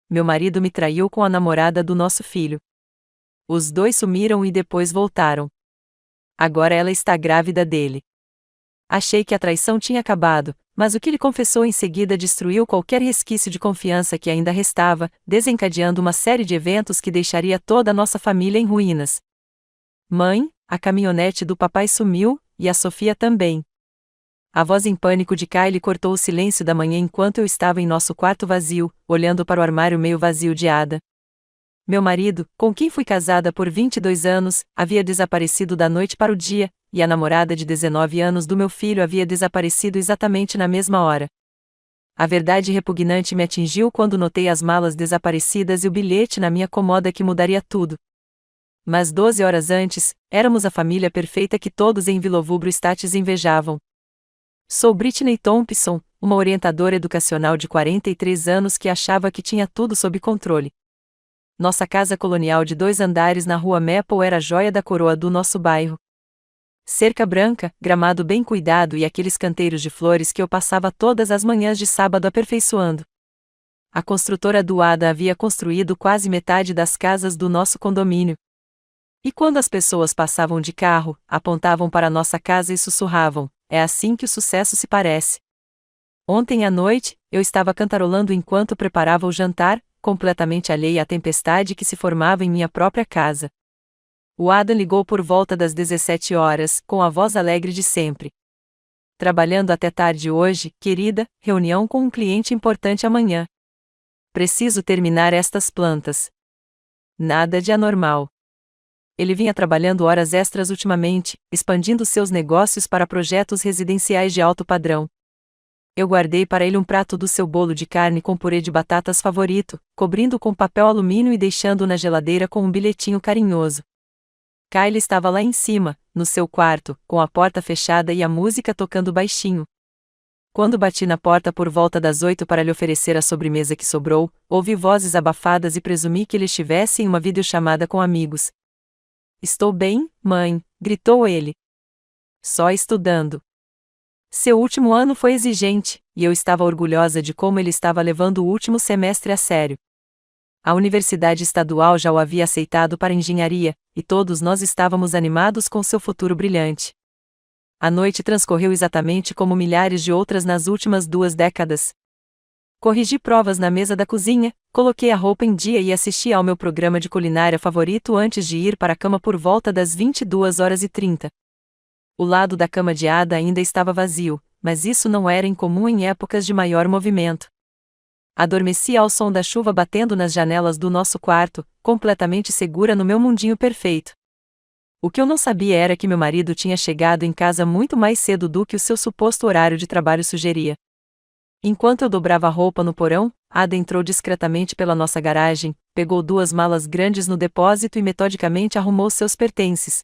meu marido me traiu com a namorada do nosso filho. Os dois sumiram e depois voltaram. Agora ela está grávida dele. Achei que a traição tinha acabado, mas o que ele confessou em seguida destruiu qualquer resquício de confiança que ainda restava, desencadeando uma série de eventos que deixaria toda a nossa família em ruínas. Mãe, a caminhonete do papai sumiu, e a Sofia também. A voz em pânico de Kylie cortou o silêncio da manhã enquanto eu estava em nosso quarto vazio, olhando para o armário meio vazio de Ada. Meu marido, com quem fui casada por 22 anos, havia desaparecido da noite para o dia, e a namorada de 19 anos do meu filho havia desaparecido exatamente na mesma hora. A verdade repugnante me atingiu quando notei as malas desaparecidas e o bilhete na minha cômoda que mudaria tudo. Mas 12 horas antes, éramos a família perfeita que todos em Vilovubro States invejavam. Sou Britney Thompson, uma orientadora educacional de 43 anos que achava que tinha tudo sob controle. Nossa casa colonial de 2 andares na rua Maple era a joia da coroa do nosso bairro. Cerca branca, gramado bem cuidado e aqueles canteiros de flores que eu passava todas as manhãs de sábado aperfeiçoando. A construtora do Ada havia construído quase metade das casas do nosso condomínio. E quando as pessoas passavam de carro, apontavam para nossa casa e sussurravam: "É assim que o sucesso se parece." Ontem à noite, eu estava cantarolando enquanto preparava o jantar, completamente alheia à tempestade que se formava em minha própria casa. O Adam ligou por volta das 17 horas, com a voz alegre de sempre. "Trabalhando até tarde hoje, querida, reunião com um cliente importante amanhã. Preciso terminar estas plantas." Nada de anormal. Ele vinha trabalhando horas extras ultimamente, expandindo seus negócios para projetos residenciais de alto padrão. Eu guardei para ele um prato do seu bolo de carne com purê de batatas favorito, cobrindo com papel alumínio e deixando-o na geladeira com um bilhetinho carinhoso. Kylie estava lá em cima, no seu quarto, com a porta fechada e a música tocando baixinho. Quando bati na porta por volta das 8 para lhe oferecer a sobremesa que sobrou, ouvi vozes abafadas e presumi que ele estivesse em uma videochamada com amigos. "Estou bem, mãe", gritou ele. "Só estudando." Seu último ano foi exigente, e eu estava orgulhosa de como ele estava levando o último semestre a sério. A Universidade Estadual já o havia aceitado para engenharia, e todos nós estávamos animados com seu futuro brilhante. A noite transcorreu exatamente como milhares de outras nas últimas 2 décadas. Corrigi provas na mesa da cozinha, coloquei a roupa em dia e assisti ao meu programa de culinária favorito antes de ir para a cama por volta das 22h30. O lado da cama de Ada ainda estava vazio, mas isso não era incomum em épocas de maior movimento. Adormeci ao som da chuva batendo nas janelas do nosso quarto, completamente segura no meu mundinho perfeito. O que eu não sabia era que meu marido tinha chegado em casa muito mais cedo do que o seu suposto horário de trabalho sugeria. Enquanto eu dobrava a roupa no porão, Ada entrou discretamente pela nossa garagem, pegou 2 malas grandes no depósito e metodicamente arrumou seus pertences.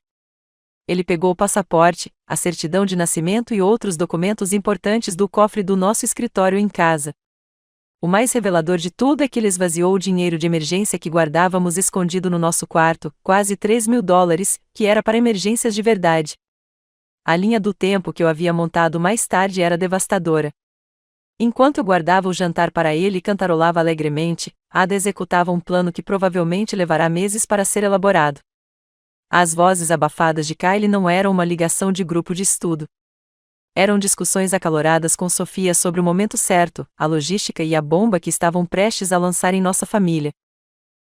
Ele pegou o passaporte, a certidão de nascimento e outros documentos importantes do cofre do nosso escritório em casa. O mais revelador de tudo é que ele esvaziou o dinheiro de emergência que guardávamos escondido no nosso quarto, quase $3.000, que era para emergências de verdade. A linha do tempo que eu havia montado mais tarde era devastadora. Enquanto eu guardava o jantar para ele e cantarolava alegremente, Ada executava um plano que provavelmente levará meses para ser elaborado. As vozes abafadas de Kylie não eram uma ligação de grupo de estudo. Eram discussões acaloradas com Sofia sobre o momento certo, a logística e a bomba que estavam prestes a lançar em nossa família.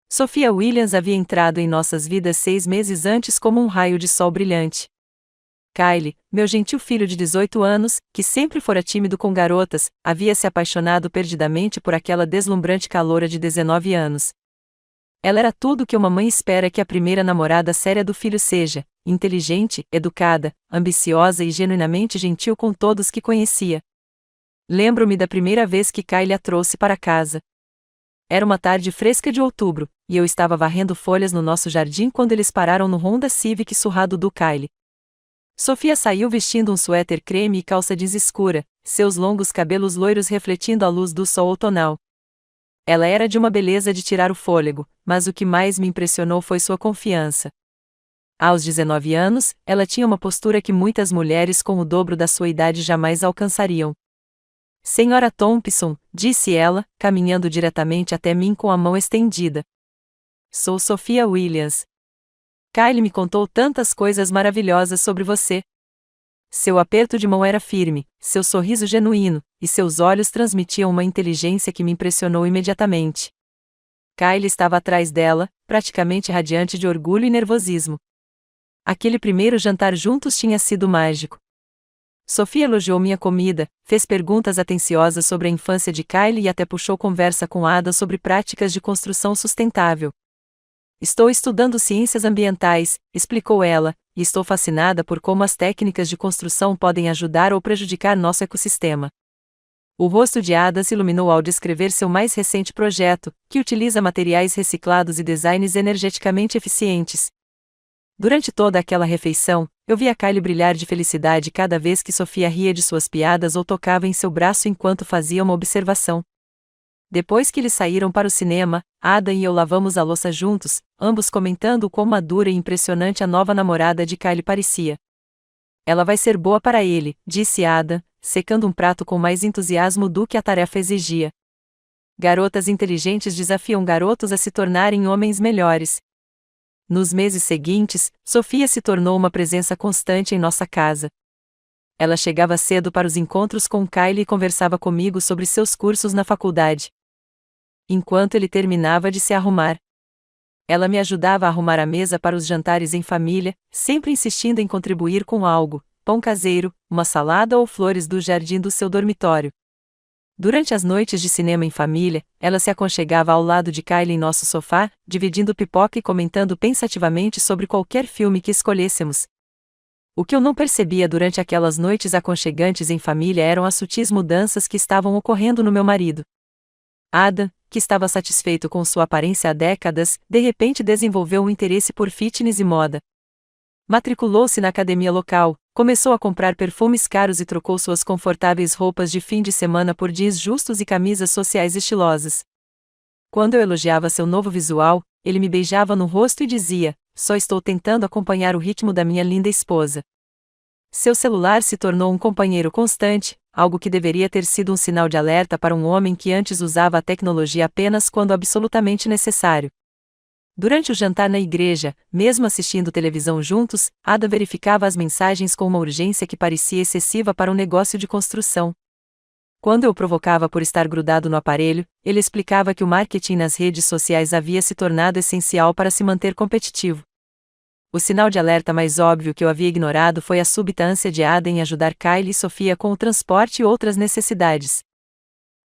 Sofia Williams havia entrado em nossas vidas 6 meses antes como um raio de sol brilhante. Kylie, meu gentil filho de 18 anos, que sempre fora tímido com garotas, havia se apaixonado perdidamente por aquela deslumbrante caloura de 19 anos. Ela era tudo o que uma mãe espera que a primeira namorada séria do filho seja: inteligente, educada, ambiciosa e genuinamente gentil com todos que conhecia. Lembro-me da primeira vez que Kylie a trouxe para casa. Era uma tarde fresca de outubro, e eu estava varrendo folhas no nosso jardim quando eles pararam no Honda Civic surrado do Kylie. Sofia saiu vestindo um suéter creme e calça jeans escura, seus longos cabelos loiros refletindo a luz do sol outonal. Ela era de uma beleza de tirar o fôlego, mas o que mais me impressionou foi sua confiança. Aos 19 anos, ela tinha uma postura que muitas mulheres com o dobro da sua idade jamais alcançariam. Senhora Thompson, disse ela, caminhando diretamente até mim com a mão estendida. Sou Sophia Williams. Kyle me contou tantas coisas maravilhosas sobre você. Seu aperto de mão era firme, seu sorriso genuíno, e seus olhos transmitiam uma inteligência que me impressionou imediatamente. Kyle estava atrás dela, praticamente radiante de orgulho e nervosismo. Aquele primeiro jantar juntos tinha sido mágico. Sophia elogiou minha comida, fez perguntas atenciosas sobre a infância de Kyle e até puxou conversa com Ada sobre práticas de construção sustentável. Estou estudando ciências ambientais, explicou ela, e estou fascinada por como as técnicas de construção podem ajudar ou prejudicar nosso ecossistema. O rosto de Ada se iluminou ao descrever seu mais recente projeto, que utiliza materiais reciclados e designs energeticamente eficientes. Durante toda aquela refeição, eu via Kyle brilhar de felicidade cada vez que Sophia ria de suas piadas ou tocava em seu braço enquanto fazia uma observação. Depois que eles saíram para o cinema, Ada e eu lavamos a louça juntos, ambos comentando o quão madura e impressionante a nova namorada de Kyle parecia. Ela vai ser boa para ele, disse Ada, secando um prato com mais entusiasmo do que a tarefa exigia. Garotas inteligentes desafiam garotos a se tornarem homens melhores. Nos meses seguintes, Sophia se tornou uma presença constante em nossa casa. Ela chegava cedo para os encontros com Kyle e conversava comigo sobre seus cursos na faculdade. Enquanto ele terminava de se arrumar, ela me ajudava a arrumar a mesa para os jantares em família, sempre insistindo em contribuir com algo, pão caseiro, uma salada ou flores do jardim do seu dormitório. Durante as noites de cinema em família, ela se aconchegava ao lado de Kyle em nosso sofá, dividindo pipoca e comentando pensativamente sobre qualquer filme que escolhêssemos. O que eu não percebia durante aquelas noites aconchegantes em família eram as sutis mudanças que estavam ocorrendo no meu marido. Adam, que estava satisfeito com sua aparência há décadas, de repente desenvolveu um interesse por fitness e moda. Matriculou-se na academia local, começou a comprar perfumes caros e trocou suas confortáveis roupas de fim de semana por jeans justos e camisas sociais estilosas. Quando eu elogiava seu novo visual, ele me beijava no rosto e dizia: "Só estou tentando acompanhar o ritmo da minha linda esposa." Seu celular se tornou um companheiro constante, algo que deveria ter sido um sinal de alerta para um homem que antes usava a tecnologia apenas quando absolutamente necessário. Durante o jantar na igreja, mesmo assistindo televisão juntos, Ada verificava as mensagens com uma urgência que parecia excessiva para um negócio de construção. Quando eu o provocava por estar grudado no aparelho, ele explicava que o marketing nas redes sociais havia se tornado essencial para se manter competitivo. O sinal de alerta mais óbvio que eu havia ignorado foi a súbita ânsia de Ada em ajudar Kyle e Sophia com o transporte e outras necessidades.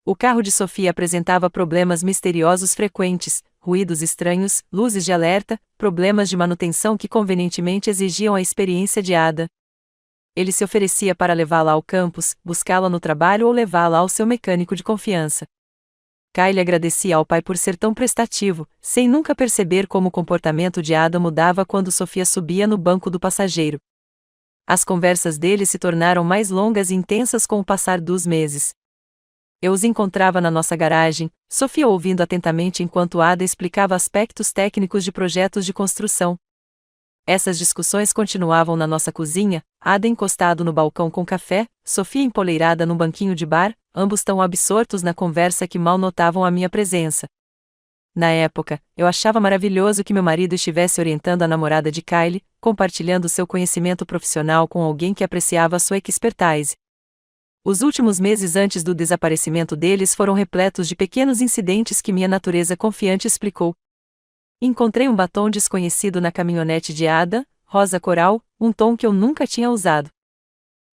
O carro de Sophia apresentava problemas misteriosos frequentes, ruídos estranhos, luzes de alerta, problemas de manutenção que convenientemente exigiam a experiência de Ada. Ele se oferecia para levá-la ao campus, buscá-la no trabalho ou levá-la ao seu mecânico de confiança. Kyle agradecia ao pai por ser tão prestativo, sem nunca perceber como o comportamento de Ada mudava quando Sophia subia no banco do passageiro. As conversas deles se tornaram mais longas e intensas com o passar dos meses. Eu os encontrava na nossa garagem, Sophia ouvindo atentamente enquanto Ada explicava aspectos técnicos de projetos de construção. Essas discussões continuavam na nossa cozinha, Ada encostado no balcão com café, Sophia empoleirada num banquinho de bar, ambos tão absortos na conversa que mal notavam a minha presença. Na época, eu achava maravilhoso que meu marido estivesse orientando a namorada de Kyle, compartilhando seu conhecimento profissional com alguém que apreciava sua expertise. Os últimos meses antes do desaparecimento deles foram repletos de pequenos incidentes que minha natureza confiante explicou. Encontrei um batom desconhecido na caminhonete de Ada, rosa coral, um tom que eu nunca tinha usado.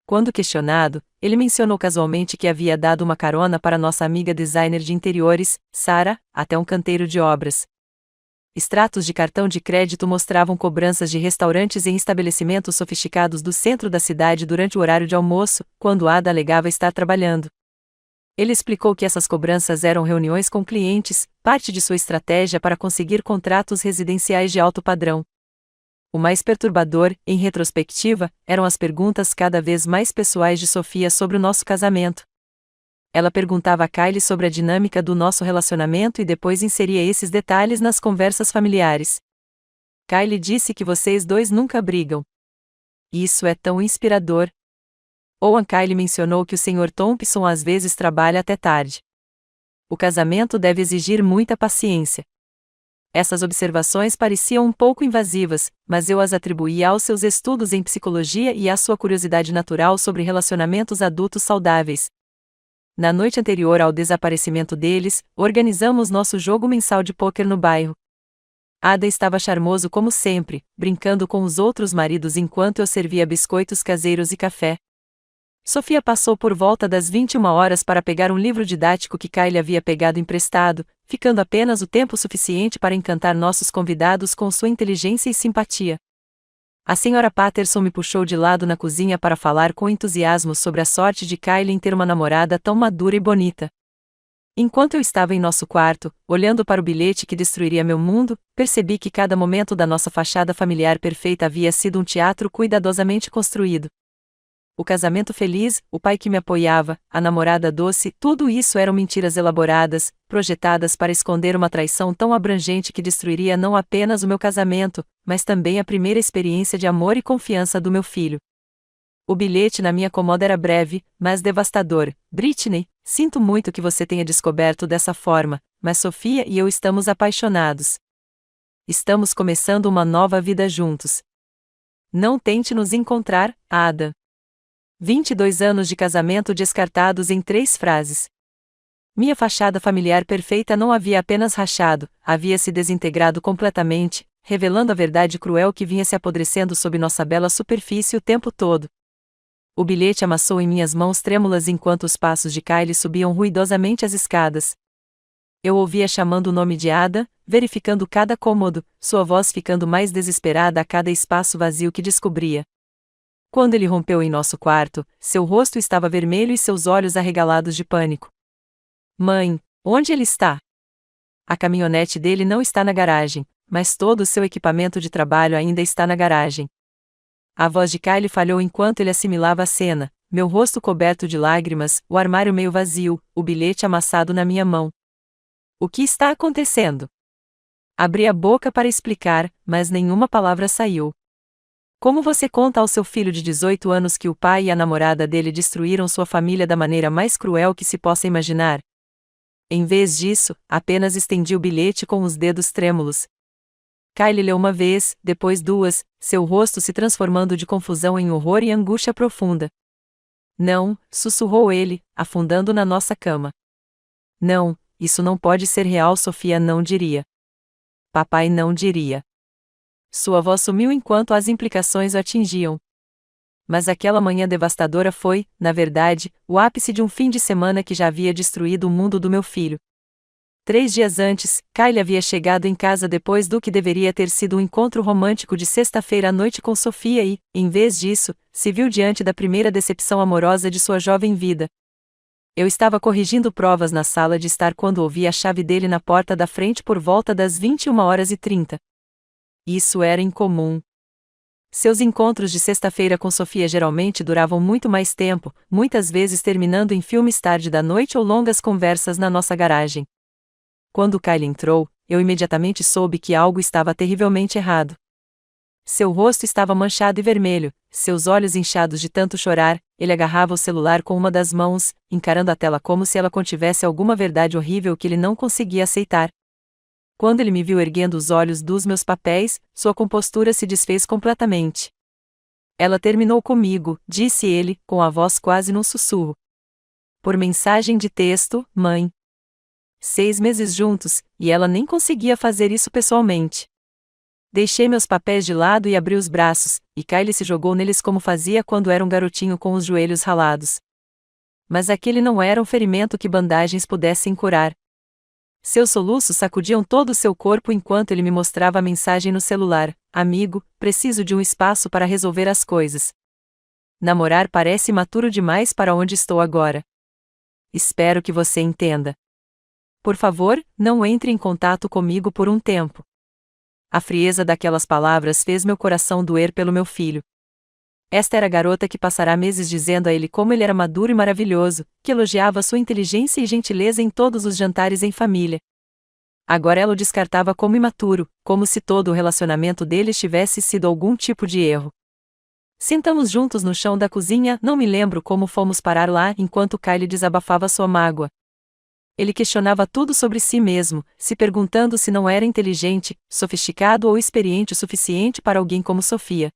Quando questionado, ele mencionou casualmente que havia dado uma carona para nossa amiga designer de interiores, Sarah, até um canteiro de obras. Extratos de cartão de crédito mostravam cobranças de restaurantes em estabelecimentos sofisticados do centro da cidade durante o horário de almoço, quando Ada alegava estar trabalhando. Ele explicou que essas cobranças eram reuniões com clientes, parte de sua estratégia para conseguir contratos residenciais de alto padrão. O mais perturbador, em retrospectiva, eram as perguntas cada vez mais pessoais de Sophia sobre o nosso casamento. Ela perguntava a Kyle sobre a dinâmica do nosso relacionamento e depois inseria esses detalhes nas conversas familiares. Kyle disse que vocês dois nunca brigam. Isso é tão inspirador. Owen Kyle mencionou que o Sr. Thompson às vezes trabalha até tarde. O casamento deve exigir muita paciência. Essas observações pareciam um pouco invasivas, mas eu as atribuía aos seus estudos em psicologia e à sua curiosidade natural sobre relacionamentos adultos saudáveis. Na noite anterior ao desaparecimento deles, organizamos nosso jogo mensal de pôquer no bairro. Ada estava charmoso como sempre, brincando com os outros maridos enquanto eu servia biscoitos caseiros e café. Sofia passou por volta das 21 horas para pegar um livro didático que Kyle havia pegado emprestado, ficando apenas o tempo suficiente para encantar nossos convidados com sua inteligência e simpatia. A Sra. Patterson me puxou de lado na cozinha para falar com entusiasmo sobre a sorte de Kyle em ter uma namorada tão madura e bonita. Enquanto eu estava em nosso quarto, olhando para o bilhete que destruiria meu mundo, percebi que cada momento da nossa fachada familiar perfeita havia sido um teatro cuidadosamente construído. O casamento feliz, o pai que me apoiava, a namorada doce, tudo isso eram mentiras elaboradas, projetadas para esconder uma traição tão abrangente que destruiria não apenas o meu casamento, mas também a primeira experiência de amor e confiança do meu filho. O bilhete na minha cômoda era breve, mas devastador. Britney, sinto muito que você tenha descoberto dessa forma, mas Sofia e eu estamos apaixonados. Estamos começando uma nova vida juntos. Não tente nos encontrar, Ada. 22 anos de casamento descartados em 3 frases. Minha fachada familiar perfeita não havia apenas rachado, havia se desintegrado completamente, revelando a verdade cruel que vinha se apodrecendo sob nossa bela superfície o tempo todo. O bilhete amassou em minhas mãos trêmulas enquanto os passos de Kyle subiam ruidosamente as escadas. Eu ouvia chamando o nome de Ada, verificando cada cômodo, sua voz ficando mais desesperada a cada espaço vazio que descobria. Quando ele rompeu em nosso quarto, seu rosto estava vermelho e seus olhos arregalados de pânico. Mãe, onde ele está? A caminhonete dele não está na garagem, mas todo o seu equipamento de trabalho ainda está na garagem. A voz de Kyle falhou enquanto ele assimilava a cena, meu rosto coberto de lágrimas, o armário meio vazio, o bilhete amassado na minha mão. O que está acontecendo? Abri a boca para explicar, mas nenhuma palavra saiu. Como você conta ao seu filho de 18 anos que o pai e a namorada dele destruíram sua família da maneira mais cruel que se possa imaginar? Em vez disso, apenas estendi o bilhete com os dedos trêmulos. Kyle leu uma vez, depois 2, seu rosto se transformando de confusão em horror e angústia profunda. Não, sussurrou ele, afundando na nossa cama. Não, isso não pode ser real, Sofia não diria. Papai não diria. Sua voz sumiu enquanto as implicações o atingiam. Mas aquela manhã devastadora foi, na verdade, o ápice de um fim de semana que já havia destruído o mundo do meu filho. 3 dias antes, Kyle havia chegado em casa depois do que deveria ter sido um encontro romântico de sexta-feira à noite com Sofia e, em vez disso, se viu diante da primeira decepção amorosa de sua jovem vida. Eu estava corrigindo provas na sala de estar quando ouvi a chave dele na porta da frente por volta das 21h30. Isso era incomum. Seus encontros de sexta-feira com Sofia geralmente duravam muito mais tempo, muitas vezes terminando em filmes tarde da noite ou longas conversas na nossa garagem. Quando Kyle entrou, eu imediatamente soube que algo estava terrivelmente errado. Seu rosto estava manchado e vermelho, seus olhos inchados de tanto chorar, ele agarrava o celular com uma das mãos, encarando a tela como se ela contivesse alguma verdade horrível que ele não conseguia aceitar. Quando ele me viu erguendo os olhos dos meus papéis, sua compostura se desfez completamente. Ela terminou comigo, disse ele, com a voz quase num sussurro. Por mensagem de texto, mãe. 6 meses juntos, e ela nem conseguia fazer isso pessoalmente. Deixei meus papéis de lado e abri os braços, e Kyle se jogou neles como fazia quando era um garotinho com os joelhos ralados. Mas aquele não era um ferimento que bandagens pudessem curar. Seus soluços sacudiam todo o seu corpo enquanto ele me mostrava a mensagem no celular. Amigo, preciso de um espaço para resolver as coisas. Namorar parece imaturo demais para onde estou agora. Espero que você entenda. Por favor, não entre em contato comigo por um tempo. A frieza daquelas palavras fez meu coração doer pelo meu filho. Esta era a garota que passará meses dizendo a ele como ele era maduro e maravilhoso, que elogiava sua inteligência e gentileza em todos os jantares em família. Agora ela o descartava como imaturo, como se todo o relacionamento deles tivesse sido algum tipo de erro. Sentamos juntos no chão da cozinha, não me lembro como fomos parar lá enquanto Kyle desabafava sua mágoa. Ele questionava tudo sobre si mesmo, se perguntando se não era inteligente, sofisticado ou experiente o suficiente para alguém como Sofia.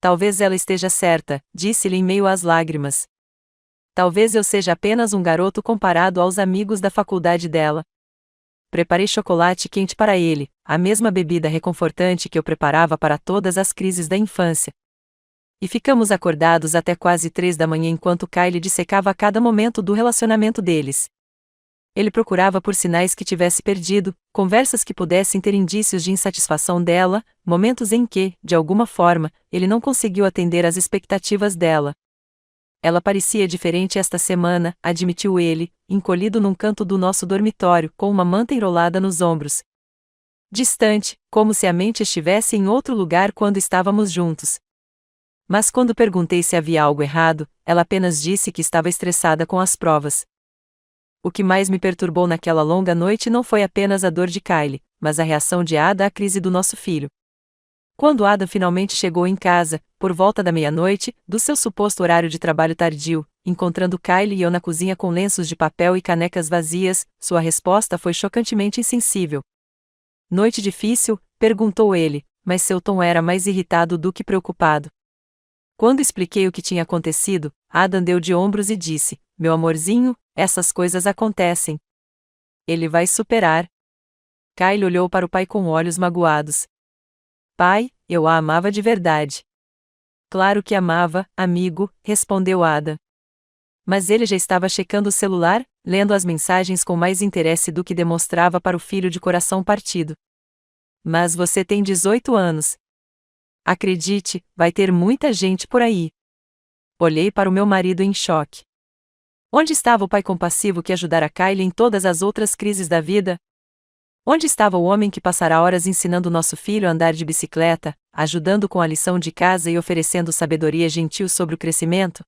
Talvez ela esteja certa, disse-lhe em meio às lágrimas. Talvez eu seja apenas um garoto comparado aos amigos da faculdade dela. Preparei chocolate quente para ele, a mesma bebida reconfortante que eu preparava para todas as crises da infância. E ficamos acordados até quase 3 da manhã enquanto Kyle dissecava a cada momento do relacionamento deles. Ele procurava por sinais que tivesse perdido, conversas que pudessem ter indícios de insatisfação dela, momentos em que, de alguma forma, ele não conseguiu atender às expectativas dela. Ela parecia diferente esta semana, admitiu ele, encolhido num canto do nosso dormitório, com uma manta enrolada nos ombros. Distante, como se a mente estivesse em outro lugar quando estávamos juntos. Mas quando perguntei se havia algo errado, ela apenas disse que estava estressada com as provas. O que mais me perturbou naquela longa noite não foi apenas a dor de Kyle, mas a reação de Ada à crise do nosso filho. Quando Ada finalmente chegou em casa, por volta da meia-noite, do seu suposto horário de trabalho tardio, encontrando Kyle e eu na cozinha com lenços de papel e canecas vazias, sua resposta foi chocantemente insensível. Noite difícil? Perguntou ele, mas seu tom era mais irritado do que preocupado. Quando expliquei o que tinha acontecido, Ada deu de ombros e disse: meu amorzinho, essas coisas acontecem. Ele vai superar. Kyle olhou para o pai com olhos magoados. Pai, eu a amava de verdade. Claro que amava, amigo, respondeu Ada. Mas ele já estava checando o celular, lendo as mensagens com mais interesse do que demonstrava para o filho de coração partido. Mas você tem 18 anos. Acredite, vai ter muita gente por aí. Olhei para o meu marido em choque. Onde estava o pai compassivo que ajudara Kyle em todas as outras crises da vida? Onde estava o homem que passará horas ensinando nosso filho a andar de bicicleta, ajudando com a lição de casa e oferecendo sabedoria gentil sobre o crescimento?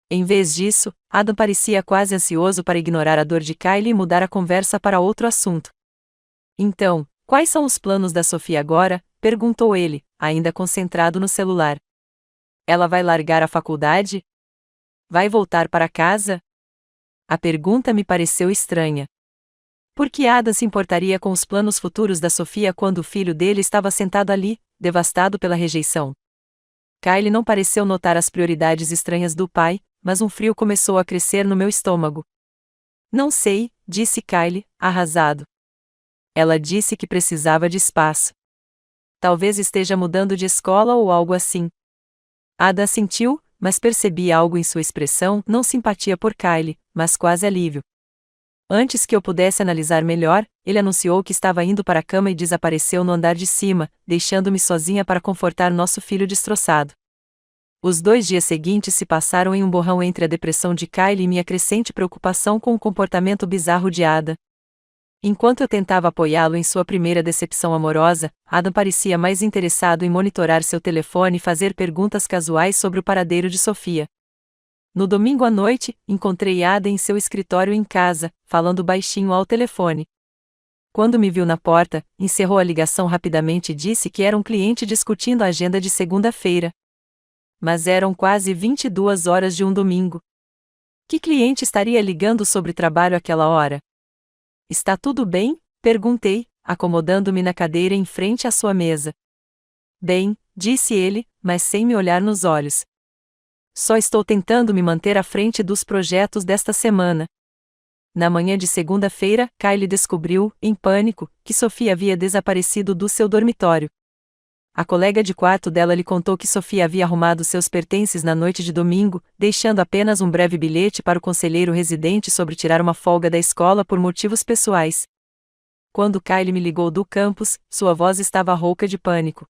Em vez disso, Adam parecia quase ansioso para ignorar a dor de Kyle e mudar a conversa para outro assunto. Então, quais são os planos da Sofia agora? Perguntou ele, ainda concentrado no celular. Ela vai largar a faculdade? Vai voltar para casa? A pergunta me pareceu estranha. Por que Adam se importaria com os planos futuros da Sofia quando o filho dele estava sentado ali, devastado pela rejeição? Kyle não pareceu notar as prioridades estranhas do pai, mas um frio começou a crescer no meu estômago. Não sei, disse Kyle, arrasado. Ela disse que precisava de espaço. Talvez esteja mudando de escola ou algo assim. Ada assentiu, mas percebi algo em sua expressão, não simpatia por Kyle, mas quase alívio. Antes que eu pudesse analisar melhor, ele anunciou que estava indo para a cama e desapareceu no andar de cima, deixando-me sozinha para confortar nosso filho destroçado. Os 2 dias seguintes se passaram em um borrão entre a depressão de Kyle e minha crescente preocupação com o comportamento bizarro de Ada. Enquanto eu tentava apoiá-lo em sua primeira decepção amorosa, Adam parecia mais interessado em monitorar seu telefone e fazer perguntas casuais sobre o paradeiro de Sofia. No domingo à noite, encontrei Ada em seu escritório em casa, falando baixinho ao telefone. Quando me viu na porta, encerrou a ligação rapidamente e disse que era um cliente discutindo a agenda de segunda-feira. Mas eram quase 22 horas de um domingo. Que cliente estaria ligando sobre trabalho àquela hora? Está tudo bem? Perguntei, acomodando-me na cadeira em frente à sua mesa. Bem, disse ele, mas sem me olhar nos olhos. Só estou tentando me manter à frente dos projetos desta semana. Na manhã de segunda-feira, Kyle descobriu, em pânico, que Sofia havia desaparecido do seu dormitório. A colega de quarto dela lhe contou que Sofia havia arrumado seus pertences na noite de domingo, deixando apenas um breve bilhete para o conselheiro residente sobre tirar uma folga da escola por motivos pessoais. Quando Kyle me ligou do campus, sua voz estava rouca de pânico.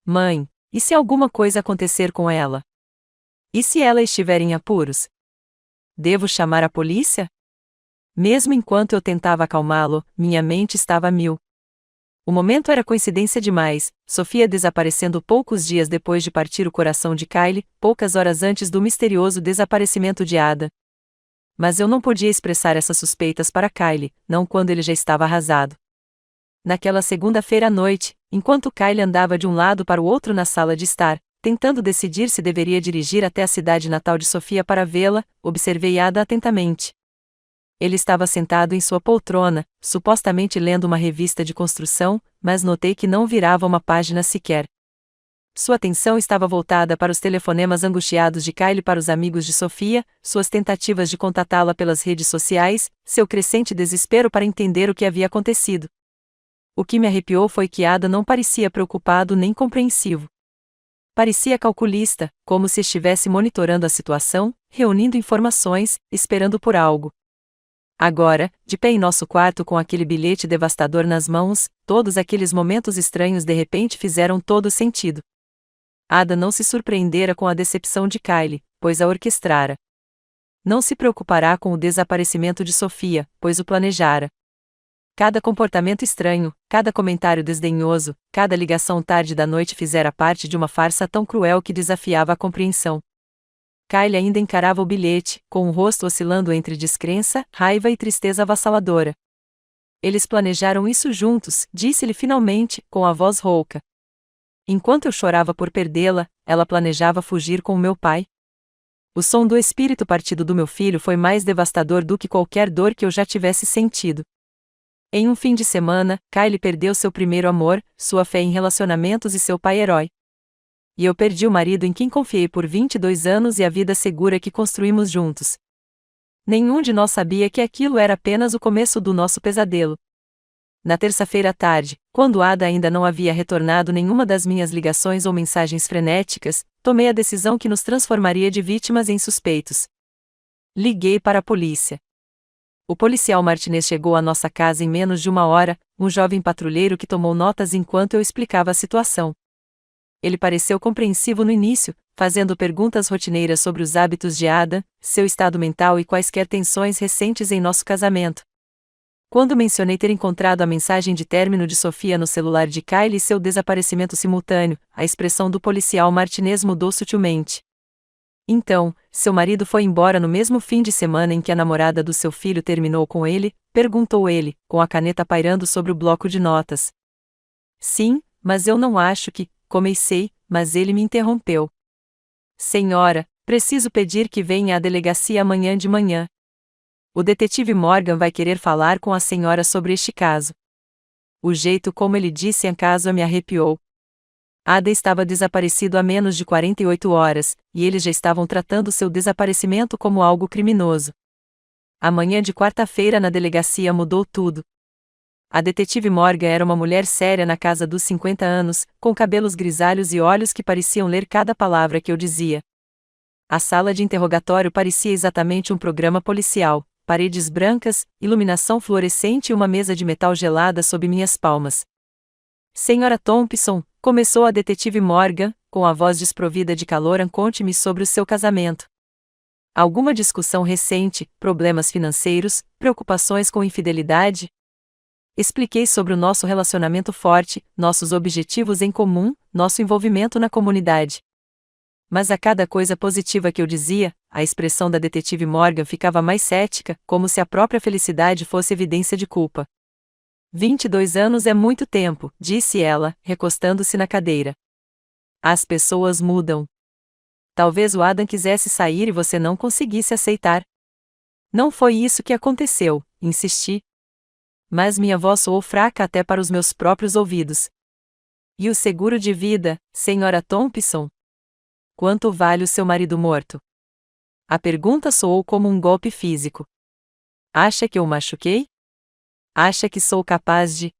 Mãe, e se alguma coisa acontecer com ela? E se ela estiver em apuros? Devo chamar a polícia? Mesmo enquanto eu tentava acalmá-lo, minha mente estava a mil. O momento era coincidência demais, Sofia desaparecendo poucos dias depois de partir o coração de Kyle, poucas horas antes do misterioso desaparecimento de Ada. Mas eu não podia expressar essas suspeitas para Kyle, não quando ele já estava arrasado. Naquela segunda-feira à noite, enquanto Kyle andava de um lado para o outro na sala de estar, Tentando decidir se deveria dirigir até a cidade natal de Sofia para vê-la, observei Ada atentamente. Ele estava sentado em sua poltrona, supostamente lendo uma revista de construção, mas notei que não virava uma página sequer. Sua atenção estava voltada para os telefonemas angustiados de Kylie para os amigos de Sofia, suas tentativas de contatá-la pelas redes sociais, seu crescente desespero para entender o que havia acontecido. O que me arrepiou foi que Ada não parecia preocupado nem compreensivo. Parecia calculista, como se estivesse monitorando a situação, reunindo informações, esperando por algo. Agora, de pé em nosso quarto com aquele bilhete devastador nas mãos, todos aqueles momentos estranhos de repente fizeram todo sentido. Ada não se surpreendera com a decepção de Kylie, pois a orquestrara. Não se preocupará com o desaparecimento de Sofia, pois o planejara. Cada comportamento estranho, cada comentário desdenhoso, cada ligação tarde da noite fizera parte de uma farsa tão cruel que desafiava a compreensão. Kylie ainda encarava o bilhete, com o rosto oscilando entre descrença, raiva e tristeza avassaladora. Eles planejaram isso juntos, disse-lhe finalmente, com a voz rouca. Enquanto eu chorava por perdê-la, ela planejava fugir com o meu pai. O som do espírito partido do meu filho foi mais devastador do que qualquer dor que eu já tivesse sentido. Em um fim de semana, Kylie perdeu seu primeiro amor, sua fé em relacionamentos e seu pai herói. E eu perdi o marido em quem confiei por 22 anos e a vida segura que construímos juntos. Nenhum de nós sabia que aquilo era apenas o começo do nosso pesadelo. Na terça-feira à tarde, quando Ada ainda não havia retornado nenhuma das minhas ligações ou mensagens frenéticas, tomei a decisão que nos transformaria de vítimas em suspeitos. Liguei para a polícia. O policial Martinez chegou à nossa casa em menos de uma hora, um jovem patrulheiro que tomou notas enquanto eu explicava a situação. Ele pareceu compreensivo no início, fazendo perguntas rotineiras sobre os hábitos de Ada, seu estado mental e quaisquer tensões recentes em nosso casamento. Quando mencionei ter encontrado a mensagem de término de Sofia no celular de Kylie e seu desaparecimento simultâneo, a expressão do policial Martinez mudou sutilmente. Então, seu marido foi embora no mesmo fim de semana em que a namorada do seu filho terminou com ele? Perguntou ele, com a caneta pairando sobre o bloco de notas. Sim, mas eu não acho que, comecei, mas ele me interrompeu. Senhora, preciso pedir que venha à delegacia amanhã de manhã. O detetive Morgan vai querer falar com a senhora sobre este caso. O jeito como ele disse em caso me arrepiou. Ada estava desaparecido há menos de 48 horas, e eles já estavam tratando seu desaparecimento como algo criminoso. A manhã de quarta-feira na delegacia mudou tudo. A detetive Morgan era uma mulher séria na casa dos 50 anos, com cabelos grisalhos e olhos que pareciam ler cada palavra que eu dizia. A sala de interrogatório parecia exatamente um programa policial, paredes brancas, iluminação fluorescente e uma mesa de metal gelada sob minhas palmas. Senhora Thompson, começou a detetive Morgan, com a voz desprovida de calor, conte-me sobre o seu casamento. Alguma discussão recente, problemas financeiros, preocupações com infidelidade? Expliquei sobre o nosso relacionamento forte, nossos objetivos em comum, nosso envolvimento na comunidade. Mas a cada coisa positiva que eu dizia, a expressão da detetive Morgan ficava mais cética, como se a própria felicidade fosse evidência de culpa. 22 anos é muito tempo, disse ela, recostando-se na cadeira. As pessoas mudam. Talvez o Adam quisesse sair e você não conseguisse aceitar. Não foi isso que aconteceu, insisti. Mas minha voz soou fraca até para os meus próprios ouvidos. E o seguro de vida, senhora Thompson? Quanto vale o seu marido morto? A pergunta soou como um golpe físico. Acha que eu o machuquei? Acha que sou capaz de...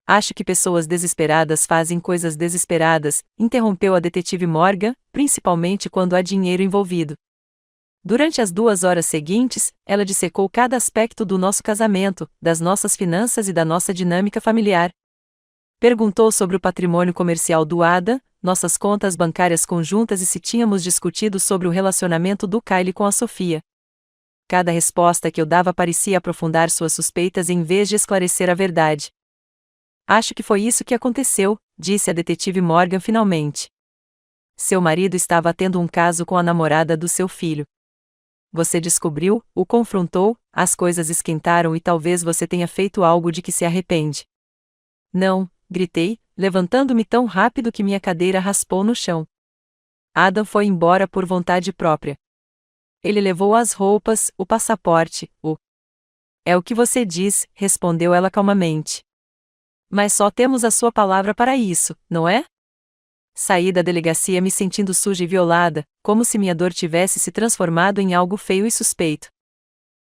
Acho que pessoas desesperadas fazem coisas desesperadas, interrompeu a detetive Morgan, principalmente quando há dinheiro envolvido. Durante as 2 horas seguintes, ela dissecou cada aspecto do nosso casamento, das nossas finanças e da nossa dinâmica familiar. Perguntou sobre o patrimônio comercial do Ada, nossas contas bancárias conjuntas e se tínhamos discutido sobre o relacionamento do Kylie com a Sofia. Cada resposta que eu dava parecia aprofundar suas suspeitas em vez de esclarecer a verdade. Acho que foi isso que aconteceu, disse a detetive Morgan finalmente. Seu marido estava tendo um caso com a namorada do seu filho. Você descobriu, o confrontou, as coisas esquentaram e talvez você tenha feito algo de que se arrepende. Não, gritei, levantando-me tão rápido que minha cadeira raspou no chão. Adam foi embora por vontade própria. Ele levou as roupas, o passaporte, o... É o que você diz, respondeu ela calmamente. Mas só temos a sua palavra para isso, não é? Saí da delegacia me sentindo suja e violada, como se minha dor tivesse se transformado em algo feio e suspeito.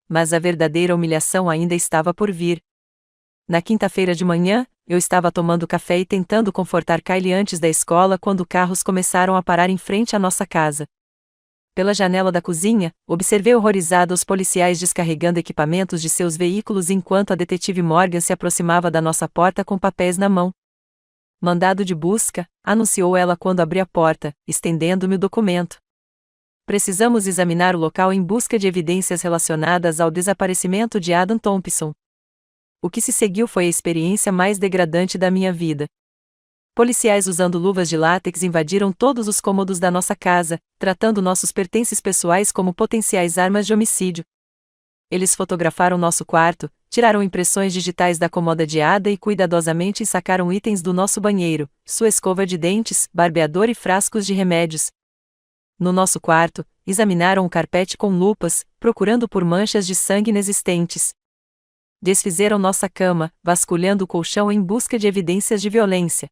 Mas a verdadeira humilhação ainda estava por vir. Na quinta-feira de manhã, eu estava tomando café e tentando confortar Kylie antes da escola quando carros começaram a parar em frente à nossa casa. Pela janela da cozinha, observei horrorizado os policiais descarregando equipamentos de seus veículos enquanto a detetive Morgan se aproximava da nossa porta com papéis na mão. Mandado de busca, anunciou ela quando abri a porta, estendendo-me o documento. Precisamos examinar o local em busca de evidências relacionadas ao desaparecimento de Adam Thompson. O que se seguiu foi a experiência mais degradante da minha vida. Policiais usando luvas de látex invadiram todos os cômodos da nossa casa, tratando nossos pertences pessoais como potenciais armas de homicídio. Eles fotografaram nosso quarto, tiraram impressões digitais da cômoda de Ada e cuidadosamente sacaram itens do nosso banheiro, sua escova de dentes, barbeador e frascos de remédios. No nosso quarto, examinaram o carpete com lupas, procurando por manchas de sangue inexistentes. Desfizeram nossa cama, vasculhando o colchão em busca de evidências de violência.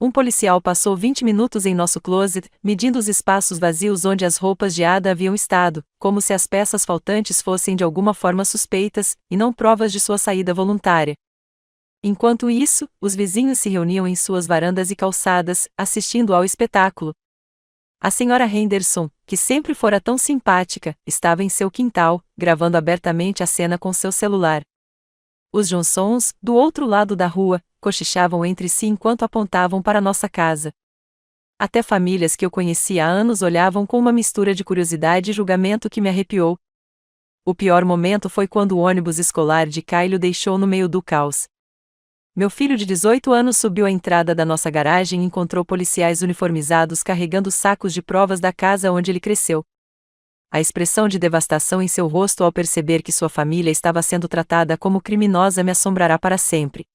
Um policial passou 20 minutos em nosso closet, medindo os espaços vazios onde as roupas de Ada haviam estado, como se as peças faltantes fossem de alguma forma suspeitas, e não provas de sua saída voluntária. Enquanto isso, os vizinhos se reuniam em suas varandas e calçadas, assistindo ao espetáculo. A senhora Henderson, que sempre fora tão simpática, estava em seu quintal, gravando abertamente a cena com seu celular. Os Johnsons, do outro lado da rua, cochichavam entre si enquanto apontavam para nossa casa. Até famílias que eu conhecia há anos olhavam com uma mistura de curiosidade e julgamento que me arrepiou. O pior momento foi quando o ônibus escolar de Kylie o deixou no meio do caos. Meu filho de 18 anos subiu à entrada da nossa garagem e encontrou policiais uniformizados carregando sacos de provas da casa onde ele cresceu. A expressão de devastação em seu rosto ao perceber que sua família estava sendo tratada como criminosa me assombrará para sempre.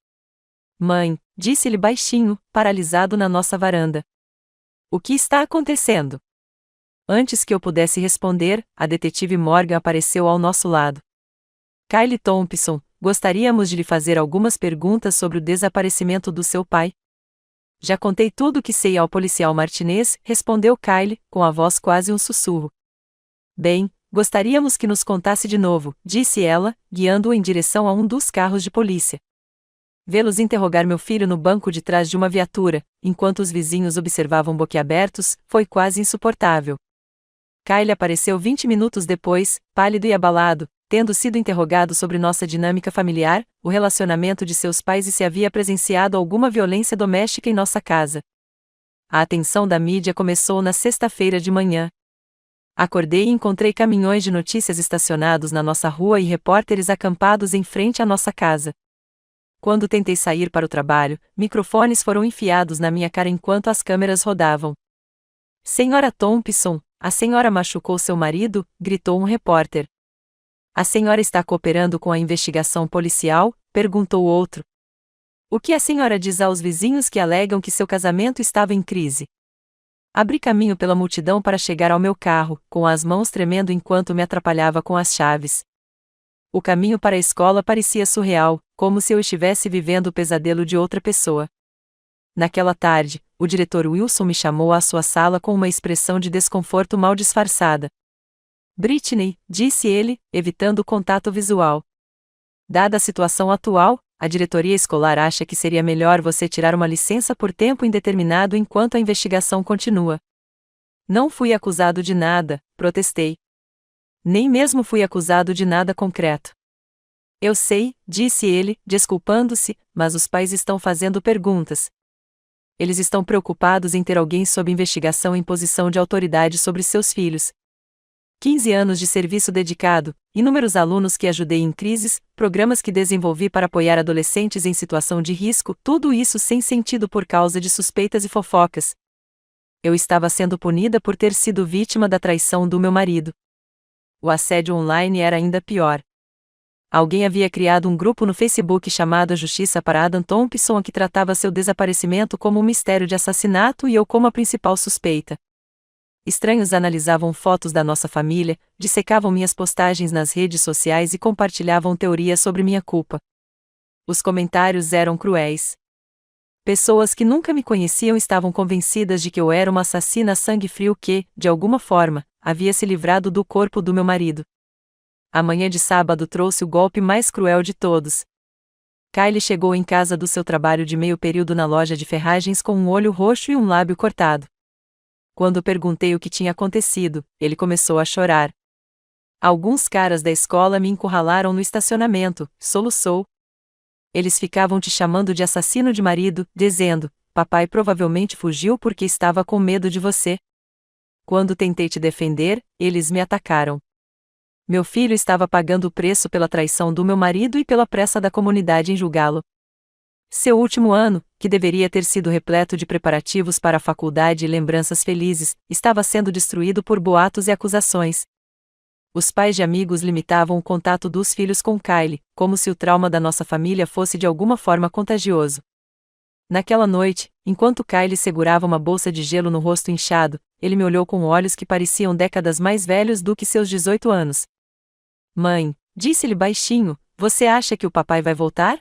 Mãe, disse-lhe baixinho, paralisado na nossa varanda. O que está acontecendo? Antes que eu pudesse responder, a detetive Morgan apareceu ao nosso lado. Kylie Thompson, gostaríamos de lhe fazer algumas perguntas sobre o desaparecimento do seu pai. Já contei tudo o que sei ao policial Martinez, respondeu Kylie, com a voz quase um sussurro. Bem, gostaríamos que nos contasse de novo, disse ela, guiando-o em direção a um dos carros de polícia. Vê-los interrogar meu filho no banco de trás de uma viatura, enquanto os vizinhos observavam boquiabertos, foi quase insuportável. Kylie apareceu 20 minutos depois, pálido e abalado, tendo sido interrogado sobre nossa dinâmica familiar, o relacionamento de seus pais e se havia presenciado alguma violência doméstica em nossa casa. A atenção da mídia começou na sexta-feira de manhã. Acordei e encontrei caminhões de notícias estacionados na nossa rua e repórteres acampados em frente à nossa casa. Quando tentei sair para o trabalho, microfones foram enfiados na minha cara enquanto as câmeras rodavam. Senhora Thompson, a senhora machucou seu marido? Gritou um repórter. A senhora está cooperando com a investigação policial? Perguntou outro. O que a senhora diz aos vizinhos que alegam que seu casamento estava em crise? Abri caminho pela multidão para chegar ao meu carro, com as mãos tremendo enquanto me atrapalhava com as chaves. O caminho para a escola parecia surreal, como se eu estivesse vivendo o pesadelo de outra pessoa. Naquela tarde, o diretor Wilson me chamou à sua sala com uma expressão de desconforto mal disfarçada. Britney, disse ele, evitando o contato visual. Dada a situação atual, a diretoria escolar acha que seria melhor você tirar uma licença por tempo indeterminado enquanto a investigação continua. Não fui acusado de nada, protestei. Nem mesmo fui acusado de nada concreto. Eu sei, disse ele, desculpando-se, mas os pais estão fazendo perguntas. Eles estão preocupados em ter alguém sob investigação em posição de autoridade sobre seus filhos. 15 anos de serviço dedicado, inúmeros alunos que ajudei em crises, programas que desenvolvi para apoiar adolescentes em situação de risco, tudo isso sem sentido por causa de suspeitas e fofocas. Eu estava sendo punida por ter sido vítima da traição do meu marido. O assédio online era ainda pior. Alguém havia criado um grupo no Facebook chamado A Justiça para Adam Thompson que tratava seu desaparecimento como um mistério de assassinato e eu como a principal suspeita. Estranhos analisavam fotos da nossa família, dissecavam minhas postagens nas redes sociais e compartilhavam teorias sobre minha culpa. Os comentários eram cruéis. Pessoas que nunca me conheciam estavam convencidas de que eu era uma assassina a sangue frio que, de alguma forma, havia se livrado do corpo do meu marido. A manhã de sábado trouxe o golpe mais cruel de todos. Kylie chegou em casa do seu trabalho de meio período na loja de ferragens com um olho roxo e um lábio cortado. Quando perguntei o que tinha acontecido, ele começou a chorar. Alguns caras da escola me encurralaram no estacionamento, soluçou. Eles ficavam te chamando de assassino de marido, dizendo: papai provavelmente fugiu porque estava com medo de você. Quando tentei te defender, eles me atacaram. Meu filho estava pagando o preço pela traição do meu marido e pela pressa da comunidade em julgá-lo. Seu último ano, que deveria ter sido repleto de preparativos para a faculdade e lembranças felizes, estava sendo destruído por boatos e acusações. Os pais de amigos limitavam o contato dos filhos com Kylie, como se o trauma da nossa família fosse de alguma forma contagioso. Naquela noite, enquanto Kylie segurava uma bolsa de gelo no rosto inchado, ele me olhou com olhos que pareciam décadas mais velhos do que seus 18 anos. Mãe, disse-lhe baixinho, você acha que o papai vai voltar?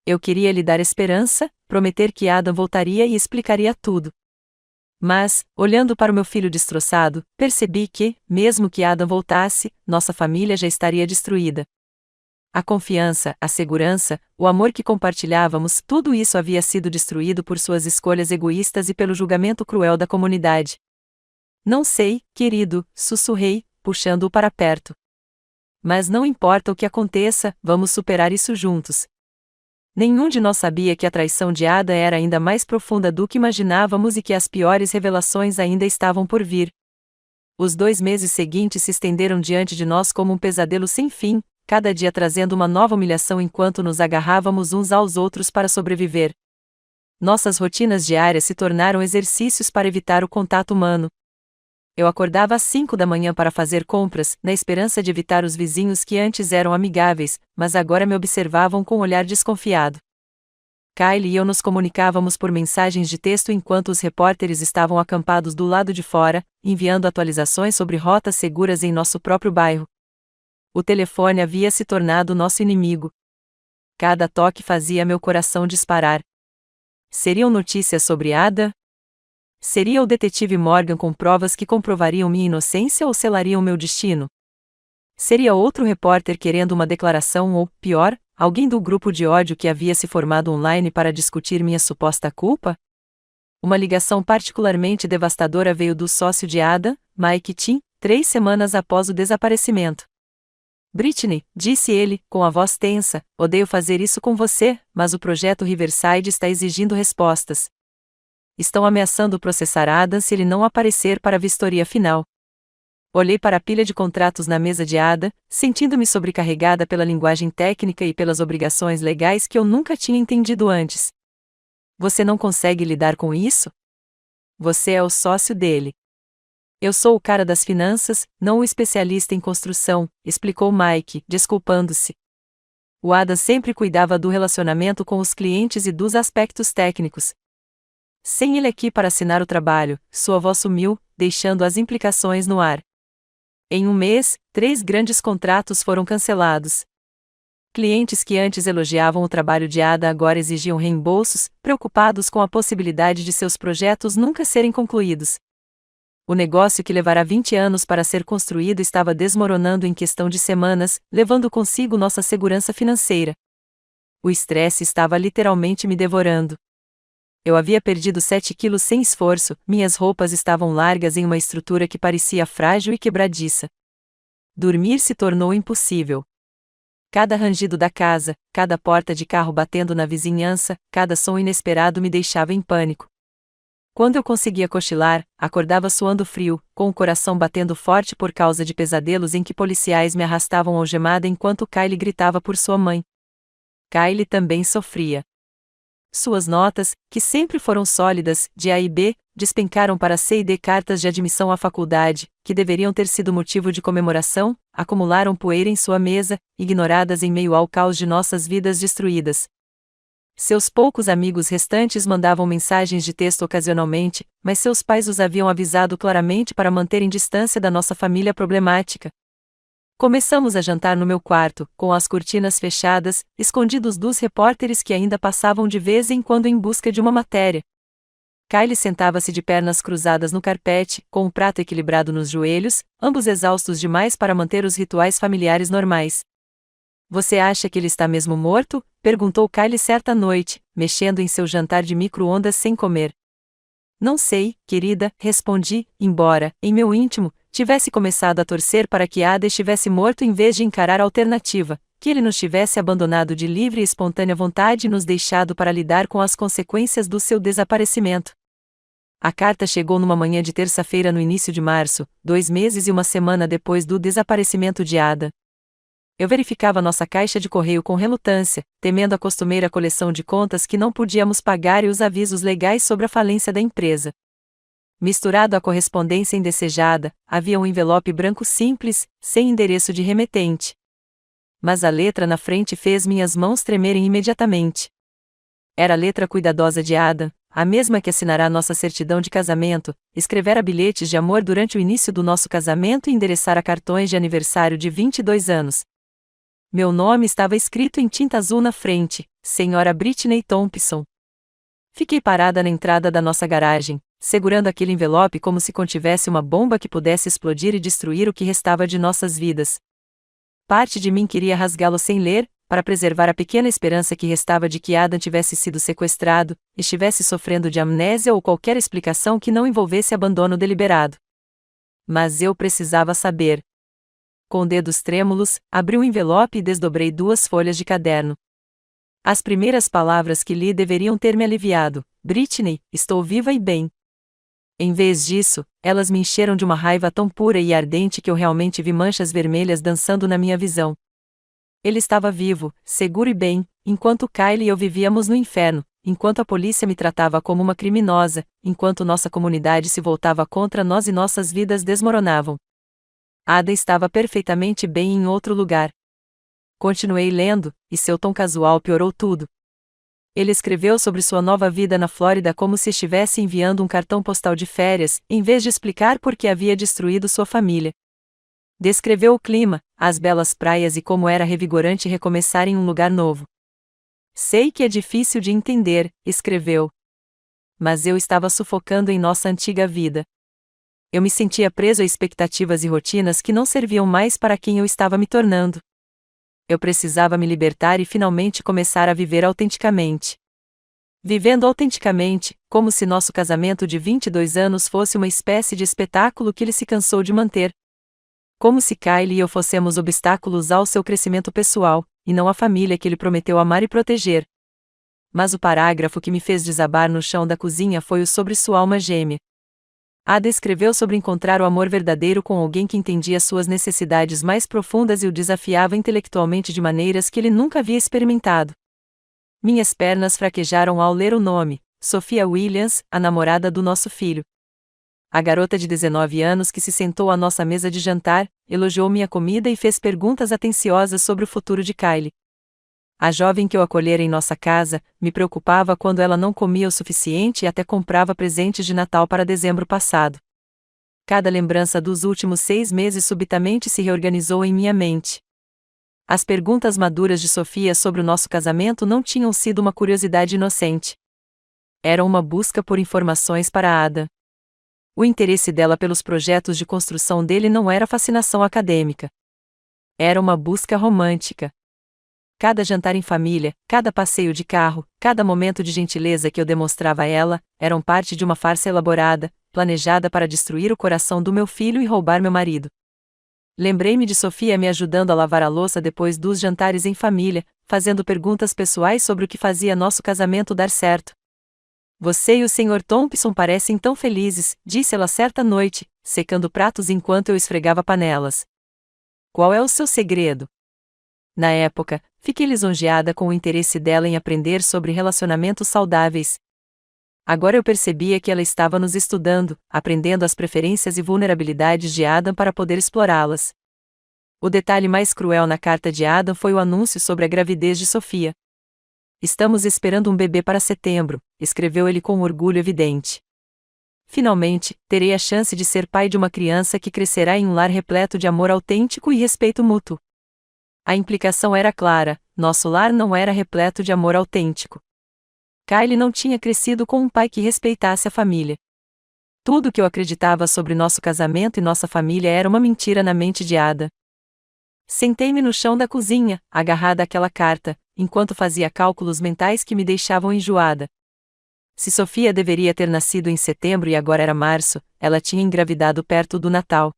Eu queria lhe dar esperança, prometer que Adam voltaria e explicaria tudo. Mas, olhando para o meu filho destroçado, percebi que, mesmo que Adam voltasse, nossa família já estaria destruída. A confiança, a segurança, o amor que compartilhávamos, tudo isso havia sido destruído por suas escolhas egoístas e pelo julgamento cruel da comunidade. Não sei, querido, sussurrei, puxando-o para perto. Mas não importa o que aconteça, vamos superar isso juntos. Nenhum de nós sabia que a traição de Ada era ainda mais profunda do que imaginávamos e que as piores revelações ainda estavam por vir. Os 2 meses seguintes se estenderam diante de nós como um pesadelo sem fim, cada dia trazendo uma nova humilhação enquanto nos agarrávamos uns aos outros para sobreviver. Nossas rotinas diárias se tornaram exercícios para evitar o contato humano. Eu acordava às 5 da manhã para fazer compras, na esperança de evitar os vizinhos que antes eram amigáveis, mas agora me observavam com um olhar desconfiado. Kylie e eu nos comunicávamos por mensagens de texto enquanto os repórteres estavam acampados do lado de fora, enviando atualizações sobre rotas seguras em nosso próprio bairro. O telefone havia se tornado nosso inimigo. Cada toque fazia meu coração disparar. Seriam notícias sobre Ada? Seria o detetive Morgan com provas que comprovariam minha inocência ou selariam meu destino? Seria outro repórter querendo uma declaração ou, pior, alguém do grupo de ódio que havia se formado online para discutir minha suposta culpa? Uma ligação particularmente devastadora veio do sócio de Ada, Mike Tim, 3 semanas após o desaparecimento. Britney, disse ele, com a voz tensa, odeio fazer isso com você, mas o projeto Riverside está exigindo respostas. Estão ameaçando processar Adam se ele não aparecer para a vistoria final. Olhei para a pilha de contratos na mesa de Ada, sentindo-me sobrecarregada pela linguagem técnica e pelas obrigações legais que eu nunca tinha entendido antes. Você não consegue lidar com isso? Você é o sócio dele. Eu sou o cara das finanças, não o especialista em construção, explicou Mike, desculpando-se. O Adam sempre cuidava do relacionamento com os clientes e dos aspectos técnicos. Sem ele aqui para assinar o trabalho, sua voz sumiu, deixando as implicações no ar. Em um mês, 3 grandes contratos foram cancelados. Clientes que antes elogiavam o trabalho de Ada agora exigiam reembolsos, preocupados com a possibilidade de seus projetos nunca serem concluídos. O negócio que levará 20 anos para ser construído estava desmoronando em questão de semanas, levando consigo nossa segurança financeira. O estresse estava literalmente me devorando. Eu havia perdido 7 quilos sem esforço, minhas roupas estavam largas em uma estrutura que parecia frágil e quebradiça. Dormir se tornou impossível. Cada rangido da casa, cada porta de carro batendo na vizinhança, cada som inesperado me deixava em pânico. Quando eu conseguia cochilar, acordava suando frio, com o coração batendo forte por causa de pesadelos em que policiais me arrastavam algemada enquanto Kylie gritava por sua mãe. Kylie também sofria. Suas notas, que sempre foram sólidas, de A e B, despencaram para C e D. Cartas de admissão à faculdade, que deveriam ter sido motivo de comemoração, acumularam poeira em sua mesa, ignoradas em meio ao caos de nossas vidas destruídas. Seus poucos amigos restantes mandavam mensagens de texto ocasionalmente, mas seus pais os haviam avisado claramente para manterem distância da nossa família problemática. Começamos a jantar no meu quarto, com as cortinas fechadas, escondidos dos repórteres que ainda passavam de vez em quando em busca de uma matéria. Kylie sentava-se de pernas cruzadas no carpete, com o prato equilibrado nos joelhos, ambos exaustos demais para manter os rituais familiares normais. Você acha que ele está mesmo morto? Perguntou Kylie certa noite, mexendo em seu jantar de micro-ondas sem comer. Não sei, querida, respondi, embora, em meu íntimo, tivesse começado a torcer para que Ada estivesse morto em vez de encarar a alternativa, que ele nos tivesse abandonado de livre e espontânea vontade e nos deixado para lidar com as consequências do seu desaparecimento. A carta chegou numa manhã de terça-feira no início de março, 2 meses e uma semana depois do desaparecimento de Ada. Eu verificava nossa caixa de correio com relutância, temendo a costumeira coleção de contas que não podíamos pagar e os avisos legais sobre a falência da empresa. Misturado à correspondência indesejada, havia um envelope branco simples, sem endereço de remetente. Mas a letra na frente fez minhas mãos tremerem imediatamente. Era a letra cuidadosa de Adam, a mesma que assinará nossa certidão de casamento, escrevera bilhetes de amor durante o início do nosso casamento e endereçara cartões de aniversário de 22 anos. Meu nome estava escrito em tinta azul na frente, Senhora Britney Thompson. Fiquei parada na entrada da nossa garagem, segurando aquele envelope como se contivesse uma bomba que pudesse explodir e destruir o que restava de nossas vidas. Parte de mim queria rasgá-lo sem ler, para preservar a pequena esperança que restava de que Adam tivesse sido sequestrado, estivesse sofrendo de amnésia ou qualquer explicação que não envolvesse abandono deliberado. Mas eu precisava saber. Com dedos trêmulos, abri o envelope e desdobrei 2 folhas de caderno. As primeiras palavras que li deveriam ter me aliviado. Britney, estou viva e bem. Em vez disso, elas me encheram de uma raiva tão pura e ardente que eu realmente vi manchas vermelhas dançando na minha visão. Ele estava vivo, seguro e bem, enquanto Kylie e eu vivíamos no inferno, enquanto a polícia me tratava como uma criminosa, enquanto nossa comunidade se voltava contra nós e nossas vidas desmoronavam. Ada estava perfeitamente bem em outro lugar. Continuei lendo, e seu tom casual piorou tudo. Ele escreveu sobre sua nova vida na Flórida como se estivesse enviando um cartão postal de férias, em vez de explicar por que havia destruído sua família. Descreveu o clima, as belas praias e como era revigorante recomeçar em um lugar novo. Sei que é difícil de entender, escreveu. Mas eu estava sufocando em nossa antiga vida. Eu me sentia preso a expectativas e rotinas que não serviam mais para quem eu estava me tornando. Eu precisava me libertar e finalmente começar a viver autenticamente. Vivendo autenticamente, como se nosso casamento de 22 anos fosse uma espécie de espetáculo que ele se cansou de manter. Como se Kylie e eu fossemos obstáculos ao seu crescimento pessoal, e não a família que ele prometeu amar e proteger. Mas o parágrafo que me fez desabar no chão da cozinha foi o sobre sua alma gêmea. Ada escreveu sobre encontrar o amor verdadeiro com alguém que entendia suas necessidades mais profundas e o desafiava intelectualmente de maneiras que ele nunca havia experimentado. Minhas pernas fraquejaram ao ler o nome, Sophia Williams, a namorada do nosso filho. A garota de 19 anos que se sentou à nossa mesa de jantar, elogiou minha comida e fez perguntas atenciosas sobre o futuro de Kylie. A jovem que eu acolhera em nossa casa, me preocupava quando ela não comia o suficiente e até comprava presentes de Natal para dezembro passado. Cada lembrança dos últimos 6 meses subitamente se reorganizou em minha mente. As perguntas maduras de Sofia sobre o nosso casamento não tinham sido uma curiosidade inocente. Eram uma busca por informações para Ada. O interesse dela pelos projetos de construção dele não era fascinação acadêmica. Era uma busca romântica. Cada jantar em família, cada passeio de carro, cada momento de gentileza que eu demonstrava a ela, eram parte de uma farsa elaborada, planejada para destruir o coração do meu filho e roubar meu marido. Lembrei-me de Sofia me ajudando a lavar a louça depois dos jantares em família, fazendo perguntas pessoais sobre o que fazia nosso casamento dar certo. Você e o Sr. Thompson parecem tão felizes, disse ela certa noite, secando pratos enquanto eu esfregava panelas. Qual é o seu segredo? Na época, fiquei lisonjeada com o interesse dela em aprender sobre relacionamentos saudáveis. Agora eu percebia que ela estava nos estudando, aprendendo as preferências e vulnerabilidades de Adam para poder explorá-las. O detalhe mais cruel na carta de Adam foi o anúncio sobre a gravidez de Sofia. Estamos esperando um bebê para setembro, escreveu ele com um orgulho evidente. Finalmente, terei a chance de ser pai de uma criança que crescerá em um lar repleto de amor autêntico e respeito mútuo. A implicação era clara: nosso lar não era repleto de amor autêntico. Kyle não tinha crescido com um pai que respeitasse a família. Tudo o que eu acreditava sobre nosso casamento e nossa família era uma mentira na mente de Ada. Sentei-me no chão da cozinha, agarrada àquela carta, enquanto fazia cálculos mentais que me deixavam enjoada. Se Sofia deveria ter nascido em setembro e agora era março, ela tinha engravidado perto do Natal.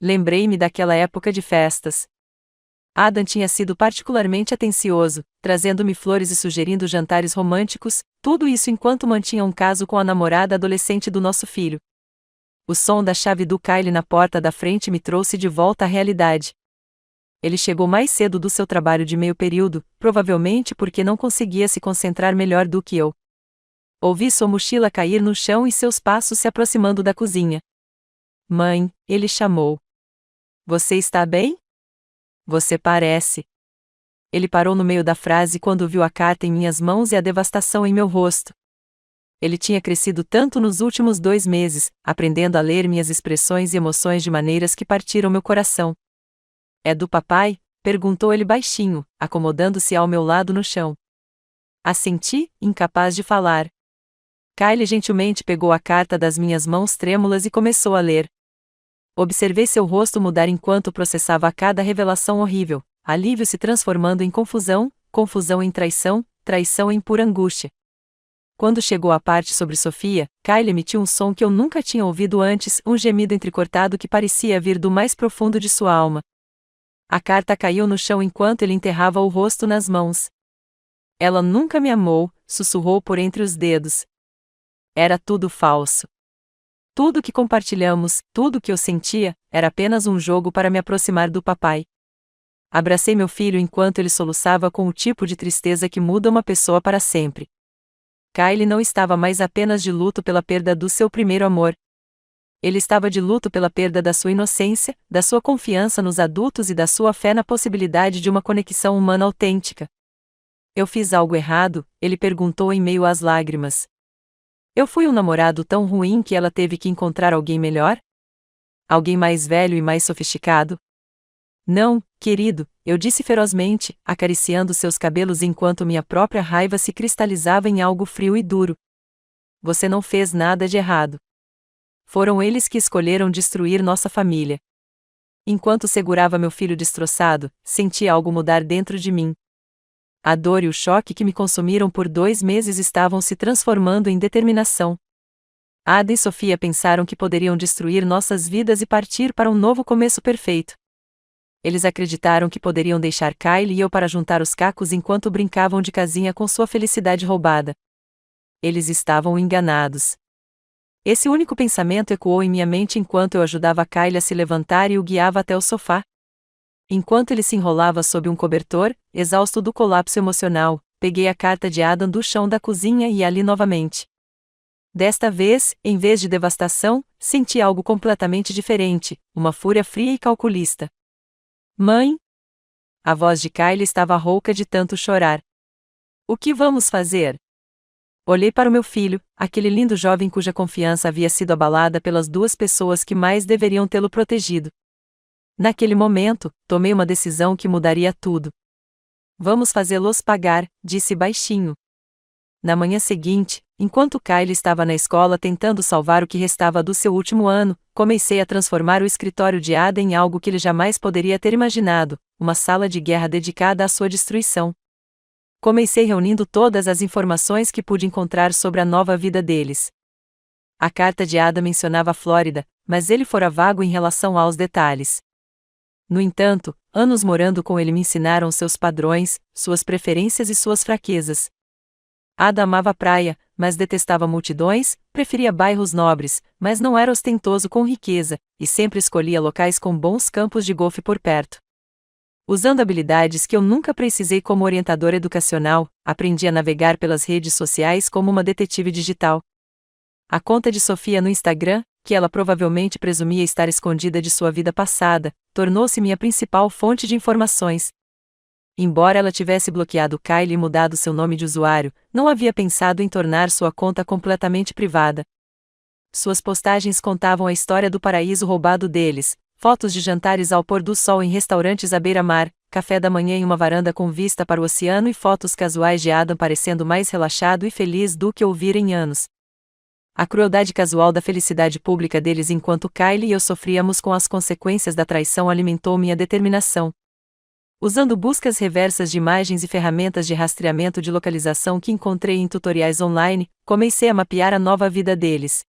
Lembrei-me daquela época de festas. Adam tinha sido particularmente atencioso, trazendo-me flores e sugerindo jantares românticos, tudo isso enquanto mantinha um caso com a namorada adolescente do nosso filho. O som da chave do Kyle na porta da frente me trouxe de volta à realidade. Ele chegou mais cedo do seu trabalho de meio período, provavelmente porque não conseguia se concentrar melhor do que eu. Ouvi sua mochila cair no chão e seus passos se aproximando da cozinha. Mãe, ele chamou. Você está bem? Você parece. Ele parou no meio da frase quando viu a carta em minhas mãos e a devastação em meu rosto. Ele tinha crescido tanto nos últimos 2 meses, aprendendo a ler minhas expressões e emoções de maneiras que partiram meu coração. É do papai? Perguntou ele baixinho, acomodando-se ao meu lado no chão. Assenti, incapaz de falar. Kyle gentilmente pegou a carta das minhas mãos trêmulas e começou a ler. Observei seu rosto mudar enquanto processava a cada revelação horrível, alívio se transformando em confusão, confusão em traição, traição em pura angústia. Quando chegou à parte sobre Sofia, Kyle emitiu um som que eu nunca tinha ouvido antes, um gemido entrecortado que parecia vir do mais profundo de sua alma. A carta caiu no chão enquanto ele enterrava o rosto nas mãos. Ela nunca me amou, sussurrou por entre os dedos. Era tudo falso. Tudo que compartilhamos, tudo que eu sentia, era apenas um jogo para me aproximar do papai. Abracei meu filho enquanto ele soluçava com o tipo de tristeza que muda uma pessoa para sempre. Kyle não estava mais apenas de luto pela perda do seu primeiro amor. Ele estava de luto pela perda da sua inocência, da sua confiança nos adultos e da sua fé na possibilidade de uma conexão humana autêntica. Eu fiz algo errado? Ele perguntou em meio às lágrimas. Eu fui um namorado tão ruim que ela teve que encontrar alguém melhor? Alguém mais velho e mais sofisticado? Não, querido, eu disse ferozmente, acariciando seus cabelos enquanto minha própria raiva se cristalizava em algo frio e duro. Você não fez nada de errado. Foram eles que escolheram destruir nossa família. Enquanto segurava meu filho destroçado, senti algo mudar dentro de mim. A dor e o choque que me consumiram por 2 meses estavam se transformando em determinação. Ada e Sofia pensaram que poderiam destruir nossas vidas e partir para um novo começo perfeito. Eles acreditaram que poderiam deixar Kyle e eu para juntar os cacos enquanto brincavam de casinha com sua felicidade roubada. Eles estavam enganados. Esse único pensamento ecoou em minha mente enquanto eu ajudava Kyle a se levantar e o guiava até o sofá. Enquanto ele se enrolava sob um cobertor, exausto do colapso emocional, peguei a carta de Adam do chão da cozinha e a li novamente. Desta vez, em vez de devastação, senti algo completamente diferente, uma fúria fria e calculista. Mãe? A voz de Kyle estava rouca de tanto chorar. O que vamos fazer? Olhei para o meu filho, aquele lindo jovem cuja confiança havia sido abalada pelas 2 pessoas que mais deveriam tê-lo protegido. Naquele momento, tomei uma decisão que mudaria tudo. Vamos fazê-los pagar, disse baixinho. Na manhã seguinte, enquanto Kyle estava na escola tentando salvar o que restava do seu último ano, comecei a transformar o escritório de Ada em algo que ele jamais poderia ter imaginado, uma sala de guerra dedicada à sua destruição. Comecei reunindo todas as informações que pude encontrar sobre a nova vida deles. A carta de Ada mencionava a Flórida, mas ele fora vago em relação aos detalhes. No entanto, anos morando com ele me ensinaram seus padrões, suas preferências e suas fraquezas. Ada amava a praia, mas detestava multidões, preferia bairros nobres, mas não era ostentoso com riqueza, e sempre escolhia locais com bons campos de golfe por perto. Usando habilidades que eu nunca precisei como orientador educacional, aprendi a navegar pelas redes sociais como uma detetive digital. A conta de Sofia no Instagram, que ela provavelmente presumia estar escondida de sua vida passada, tornou-se minha principal fonte de informações. Embora ela tivesse bloqueado Kylie e mudado seu nome de usuário, não havia pensado em tornar sua conta completamente privada. Suas postagens contavam a história do paraíso roubado deles, fotos de jantares ao pôr do sol em restaurantes à beira-mar, café da manhã em uma varanda com vista para o oceano e fotos casuais de Adam parecendo mais relaxado e feliz do que ouvira em anos. A crueldade casual da felicidade pública deles enquanto Kylie e eu sofríamos com as consequências da traição alimentou minha determinação. Usando buscas reversas de imagens e ferramentas de rastreamento de localização que encontrei em tutoriais online, comecei a mapear a nova vida deles.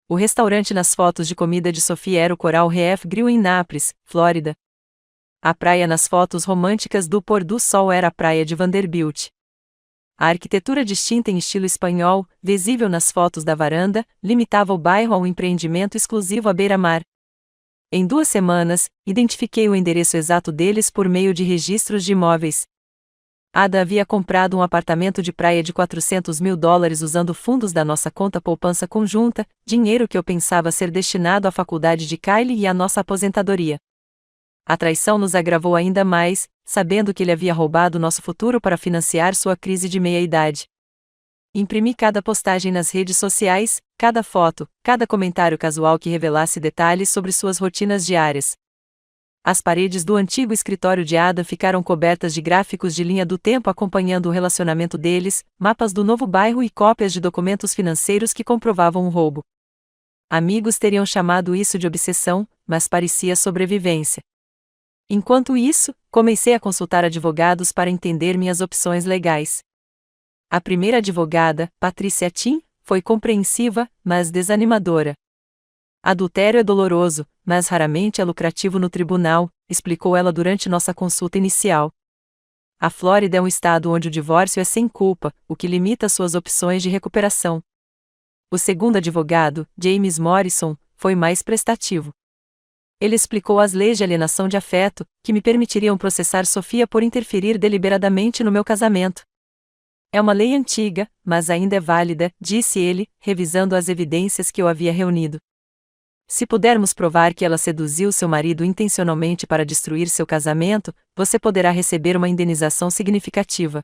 O restaurante nas fotos de comida de Sophie era o Coral Reef Grill em Naples, Flórida. A praia nas fotos românticas do pôr do sol era a praia de Vanderbilt. A arquitetura distinta em estilo espanhol, visível nas fotos da varanda, limitava o bairro a um empreendimento exclusivo à beira-mar. Em 2 semanas, identifiquei o endereço exato deles por meio de registros de imóveis. Ada havia comprado um apartamento de praia de $400 mil usando fundos da nossa conta poupança conjunta, dinheiro que eu pensava ser destinado à faculdade de Kylie e à nossa aposentadoria. A traição nos agravou ainda mais, sabendo que ele havia roubado nosso futuro para financiar sua crise de meia-idade. Imprimi cada postagem nas redes sociais, cada foto, cada comentário casual que revelasse detalhes sobre suas rotinas diárias. As paredes do antigo escritório de Adam ficaram cobertas de gráficos de linha do tempo acompanhando o relacionamento deles, mapas do novo bairro e cópias de documentos financeiros que comprovavam o roubo. Amigos teriam chamado isso de obsessão, mas parecia sobrevivência. Enquanto isso, comecei a consultar advogados para entender minhas opções legais. A primeira advogada, Patricia Tim, foi compreensiva, mas desanimadora. Adultério é doloroso, mas raramente é lucrativo no tribunal, explicou ela durante nossa consulta inicial. A Flórida é um estado onde o divórcio é sem culpa, o que limita suas opções de recuperação. O segundo advogado, James Morrison, foi mais prestativo. Ele explicou as leis de alienação de afeto, que me permitiriam processar Sofia por interferir deliberadamente no meu casamento. É uma lei antiga, mas ainda é válida, disse ele, revisando as evidências que eu havia reunido. Se pudermos provar que ela seduziu seu marido intencionalmente para destruir seu casamento, você poderá receber uma indenização significativa.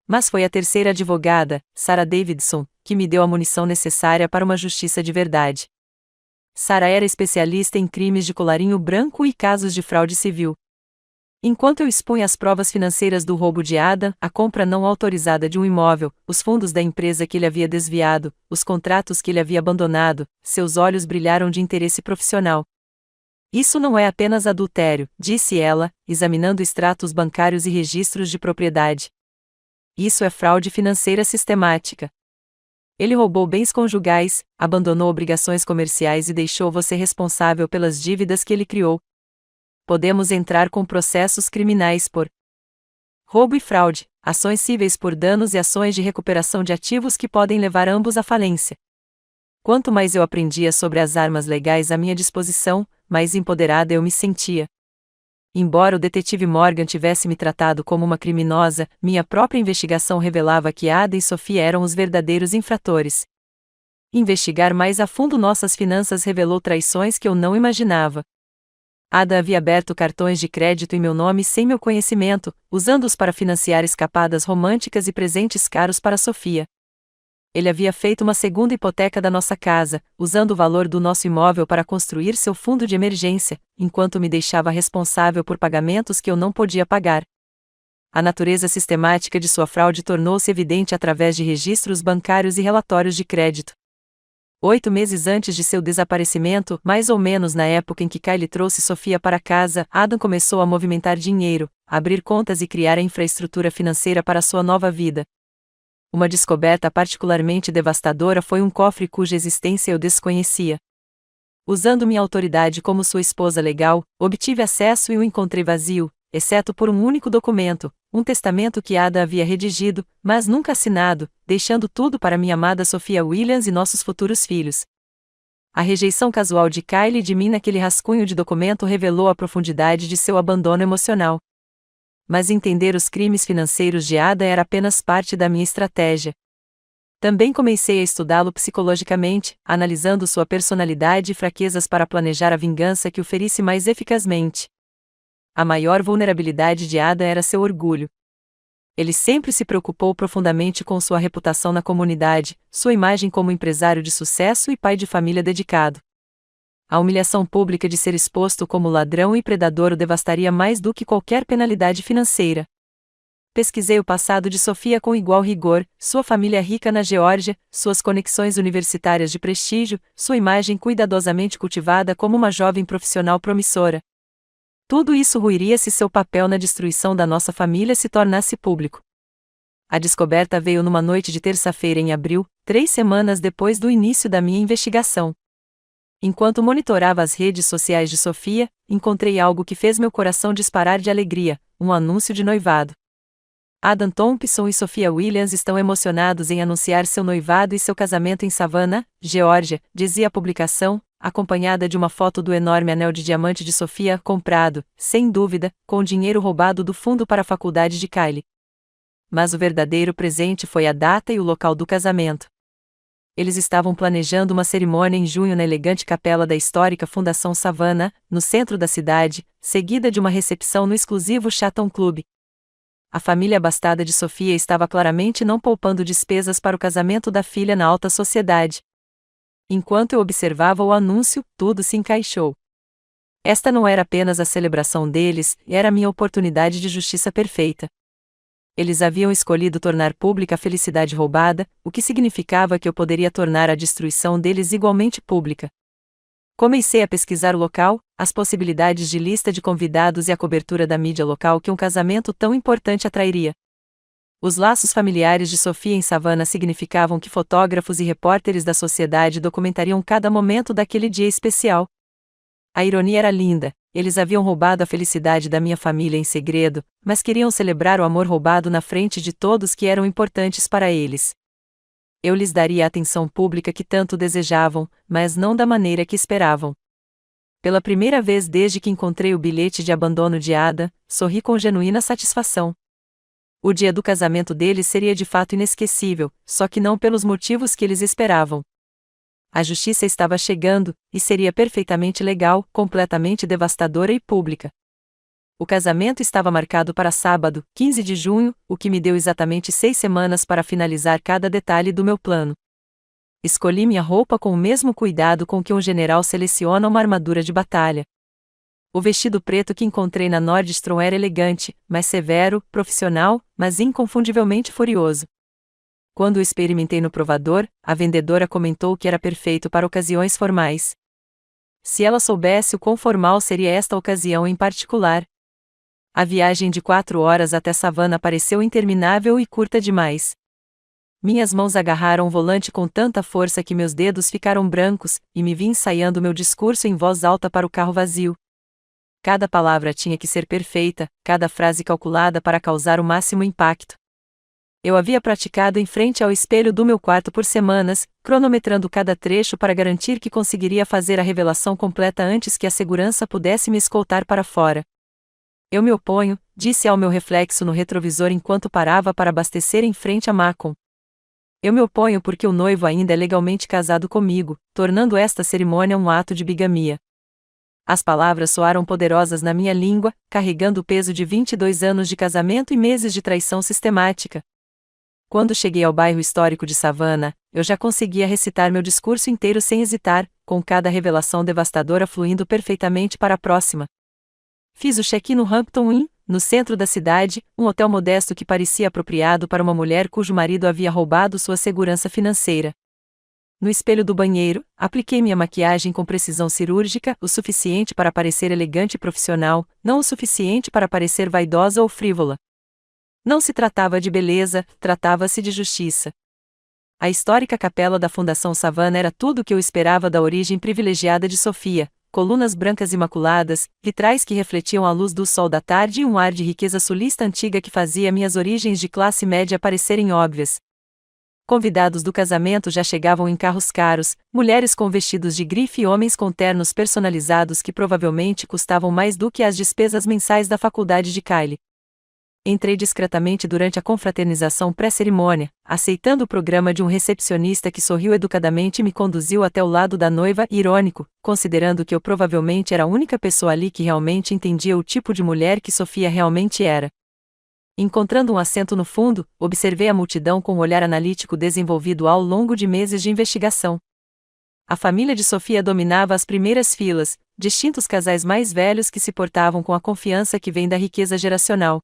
Mas foi a terceira advogada, Sarah Davidson, que me deu a munição necessária para uma justiça de verdade. Sarah era especialista em crimes de colarinho branco e casos de fraude civil. Enquanto eu expunha as provas financeiras do roubo de Adam, a compra não autorizada de um imóvel, os fundos da empresa que ele havia desviado, os contratos que ele havia abandonado, seus olhos brilharam de interesse profissional. Isso não é apenas adultério, disse ela, examinando extratos bancários e registros de propriedade. Isso é fraude financeira sistemática. Ele roubou bens conjugais, abandonou obrigações comerciais e deixou você responsável pelas dívidas que ele criou. Podemos entrar com processos criminais por roubo e fraude, ações cíveis por danos e ações de recuperação de ativos que podem levar ambos à falência. Quanto mais eu aprendia sobre as armas legais à minha disposição, mais empoderada eu me sentia. Embora o detetive Morgan tivesse me tratado como uma criminosa, minha própria investigação revelava que Ada e Sophie eram os verdadeiros infratores. Investigar mais a fundo nossas finanças revelou traições que eu não imaginava. Ada havia aberto cartões de crédito em meu nome sem meu conhecimento, usando-os para financiar escapadas românticas e presentes caros para Sofia. Ele havia feito uma segunda hipoteca da nossa casa, usando o valor do nosso imóvel para construir seu fundo de emergência, enquanto me deixava responsável por pagamentos que eu não podia pagar. A natureza sistemática de sua fraude tornou-se evidente através de registros bancários e relatórios de crédito. 8 meses antes de seu desaparecimento, mais ou menos na época em que Kylie trouxe Sofia para casa, Adam começou a movimentar dinheiro, abrir contas e criar a infraestrutura financeira para sua nova vida. Uma descoberta particularmente devastadora foi um cofre cuja existência eu desconhecia. Usando minha autoridade como sua esposa legal, obtive acesso e o encontrei vazio, exceto por um único documento, um testamento que Ada havia redigido, mas nunca assinado, deixando tudo para minha amada Sophia Williams e nossos futuros filhos. A rejeição casual de Kylie e de mim naquele rascunho de documento revelou a profundidade de seu abandono emocional. Mas entender os crimes financeiros de Ada era apenas parte da minha estratégia. Também comecei a estudá-lo psicologicamente, analisando sua personalidade e fraquezas para planejar a vingança que o ferisse mais eficazmente. A maior vulnerabilidade de Adam era seu orgulho. Ele sempre se preocupou profundamente com sua reputação na comunidade, sua imagem como empresário de sucesso e pai de família dedicado. A humilhação pública de ser exposto como ladrão e predador o devastaria mais do que qualquer penalidade financeira. Pesquisei o passado de Sofia com igual rigor, sua família rica na Geórgia, suas conexões universitárias de prestígio, sua imagem cuidadosamente cultivada como uma jovem profissional promissora. Tudo isso ruiria se seu papel na destruição da nossa família se tornasse público. A descoberta veio numa noite de terça-feira em abril, 3 semanas depois do início da minha investigação. Enquanto monitorava as redes sociais de Sofia, encontrei algo que fez meu coração disparar de alegria: um anúncio de noivado. Adam Thompson e Sophia Williams estão emocionados em anunciar seu noivado e seu casamento em Savannah, Geórgia, dizia a publicação, acompanhada de uma foto do enorme anel de diamante de Sofia comprado, sem dúvida, com dinheiro roubado do fundo para a faculdade de Kylie. Mas o verdadeiro presente foi a data e o local do casamento. Eles estavam planejando uma cerimônia em junho na elegante capela da histórica Fundação Savannah, no centro da cidade, seguida de uma recepção no exclusivo Chatham Club. A família abastada de Sofia estava claramente não poupando despesas para o casamento da filha na alta sociedade. Enquanto eu observava o anúncio, tudo se encaixou. Esta não era apenas a celebração deles, era a minha oportunidade de justiça perfeita. Eles haviam escolhido tornar pública a felicidade roubada, o que significava que eu poderia tornar a destruição deles igualmente pública. Comecei a pesquisar o local, as possibilidades de lista de convidados e a cobertura da mídia local que um casamento tão importante atrairia. Os laços familiares de Sofia em Savannah significavam que fotógrafos e repórteres da sociedade documentariam cada momento daquele dia especial. A ironia era linda: eles haviam roubado a felicidade da minha família em segredo, mas queriam celebrar o amor roubado na frente de todos que eram importantes para eles. Eu lhes daria a atenção pública que tanto desejavam, mas não da maneira que esperavam. Pela primeira vez desde que encontrei o bilhete de abandono de Ada, sorri com genuína satisfação. O dia do casamento deles seria de fato inesquecível, só que não pelos motivos que eles esperavam. A justiça estava chegando, e seria perfeitamente legal, completamente devastadora e pública. O casamento estava marcado para sábado, 15 de junho, o que me deu exatamente 6 semanas para finalizar cada detalhe do meu plano. Escolhi minha roupa com o mesmo cuidado com que um general seleciona uma armadura de batalha. O vestido preto que encontrei na Nordstrom era elegante, mas severo, profissional, mas inconfundivelmente furioso. Quando o experimentei no provador, a vendedora comentou que era perfeito para ocasiões formais. Se ela soubesse o quão formal seria esta ocasião em particular. A viagem de 4 horas até Savannah pareceu interminável e curta demais. Minhas mãos agarraram o volante com tanta força que meus dedos ficaram brancos, e me vi ensaiando meu discurso em voz alta para o carro vazio. Cada palavra tinha que ser perfeita, cada frase calculada para causar o máximo impacto. Eu havia praticado em frente ao espelho do meu quarto por semanas, cronometrando cada trecho para garantir que conseguiria fazer a revelação completa antes que a segurança pudesse me escoltar para fora. Eu me oponho, disse ao meu reflexo no retrovisor enquanto parava para abastecer em frente a Macon. Eu me oponho porque o noivo ainda é legalmente casado comigo, tornando esta cerimônia um ato de bigamia. As palavras soaram poderosas na minha língua, carregando o peso de 22 anos de casamento e meses de traição sistemática. Quando cheguei ao bairro histórico de Savannah, eu já conseguia recitar meu discurso inteiro sem hesitar, com cada revelação devastadora fluindo perfeitamente para a próxima. Fiz o check-in no Hampton Inn, no centro da cidade, um hotel modesto que parecia apropriado para uma mulher cujo marido havia roubado sua segurança financeira. No espelho do banheiro, apliquei minha maquiagem com precisão cirúrgica, o suficiente para parecer elegante e profissional, não o suficiente para parecer vaidosa ou frívola. Não se tratava de beleza, tratava-se de justiça. A histórica capela da Fundação Savannah era tudo o que eu esperava da origem privilegiada de Sofia: colunas brancas imaculadas, vitrais que refletiam a luz do sol da tarde e um ar de riqueza sulista antiga que fazia minhas origens de classe média parecerem óbvias. Convidados do casamento já chegavam em carros caros, mulheres com vestidos de grife e homens com ternos personalizados que provavelmente custavam mais do que as despesas mensais da faculdade de Kylie. Entrei discretamente durante a confraternização pré-cerimônia, aceitando o programa de um recepcionista que sorriu educadamente e me conduziu até o lado da noiva, irônico, considerando que eu provavelmente era a única pessoa ali que realmente entendia o tipo de mulher que Sofia realmente era. Encontrando um assento no fundo, observei a multidão com um olhar analítico desenvolvido ao longo de meses de investigação. A família de Sofia dominava as primeiras filas, distintos casais mais velhos que se portavam com a confiança que vem da riqueza geracional.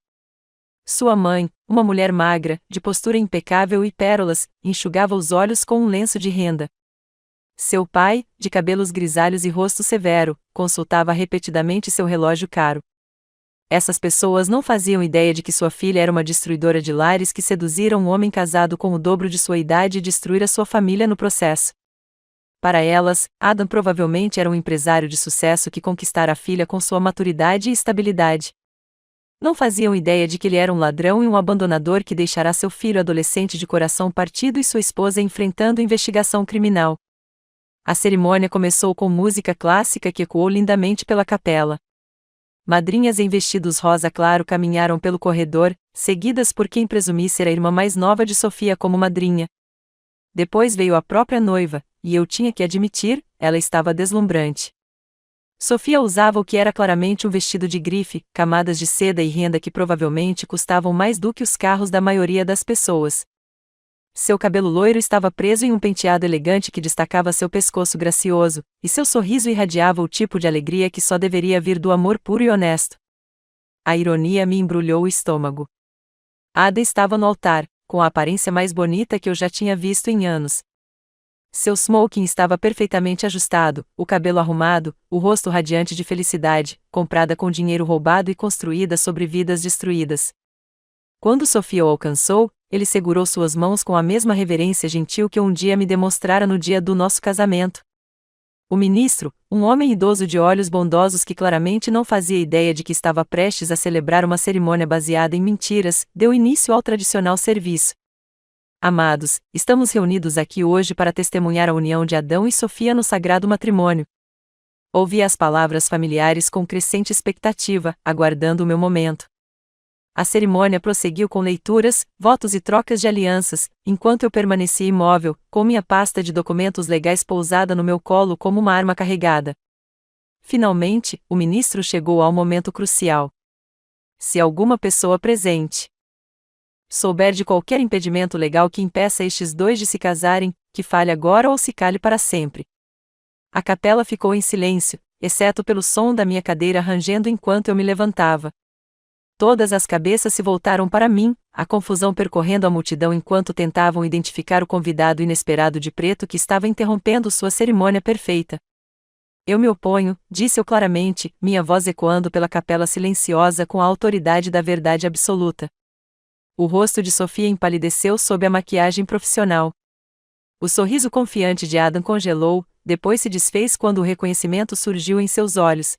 Sua mãe, uma mulher magra, de postura impecável e pérolas, enxugava os olhos com um lenço de renda. Seu pai, de cabelos grisalhos e rosto severo, consultava repetidamente seu relógio caro. Essas pessoas não faziam ideia de que sua filha era uma destruidora de lares que seduzira um homem casado com o dobro de sua idade e destruíra sua família no processo. Para elas, Adam provavelmente era um empresário de sucesso que conquistara a filha com sua maturidade e estabilidade. Não faziam ideia de que ele era um ladrão e um abandonador que deixará seu filho adolescente de coração partido e sua esposa enfrentando investigação criminal. A cerimônia começou com música clássica que ecoou lindamente pela capela. Madrinhas em vestidos rosa claro caminharam pelo corredor, seguidas por quem presumi ser a irmã mais nova de Sofia como madrinha. Depois veio a própria noiva, e eu tinha que admitir, ela estava deslumbrante. Sofia usava o que era claramente um vestido de grife, camadas de seda e renda que provavelmente custavam mais do que os carros da maioria das pessoas. Seu cabelo loiro estava preso em um penteado elegante que destacava seu pescoço gracioso, e seu sorriso irradiava o tipo de alegria que só deveria vir do amor puro e honesto. A ironia me embrulhou o estômago. Ada estava no altar, com a aparência mais bonita que eu já tinha visto em anos. Seu smoking estava perfeitamente ajustado, o cabelo arrumado, o rosto radiante de felicidade, comprada com dinheiro roubado e construída sobre vidas destruídas. Quando Sofia o alcançou, ele segurou suas mãos com a mesma reverência gentil que um dia me demonstrara no dia do nosso casamento. O ministro, um homem idoso de olhos bondosos que claramente não fazia ideia de que estava prestes a celebrar uma cerimônia baseada em mentiras, deu início ao tradicional serviço. Amados, estamos reunidos aqui hoje para testemunhar a união de Adão e Sofia no sagrado matrimônio. Ouvi as palavras familiares com crescente expectativa, aguardando o meu momento. A cerimônia prosseguiu com leituras, votos e trocas de alianças, enquanto eu permanecia imóvel, com minha pasta de documentos legais pousada no meu colo como uma arma carregada. Finalmente, o ministro chegou ao momento crucial. Se alguma pessoa presente souber de qualquer impedimento legal que impeça estes dois de se casarem, que fale agora ou se cale para sempre. A capela ficou em silêncio, exceto pelo som da minha cadeira rangendo enquanto eu me levantava. Todas as cabeças se voltaram para mim, a confusão percorrendo a multidão enquanto tentavam identificar o convidado inesperado de preto que estava interrompendo sua cerimônia perfeita. Eu me oponho, disse eu claramente, minha voz ecoando pela capela silenciosa com a autoridade da verdade absoluta. O rosto de Sofia empalideceu sob a maquiagem profissional. O sorriso confiante de Adam congelou, depois se desfez quando o reconhecimento surgiu em seus olhos.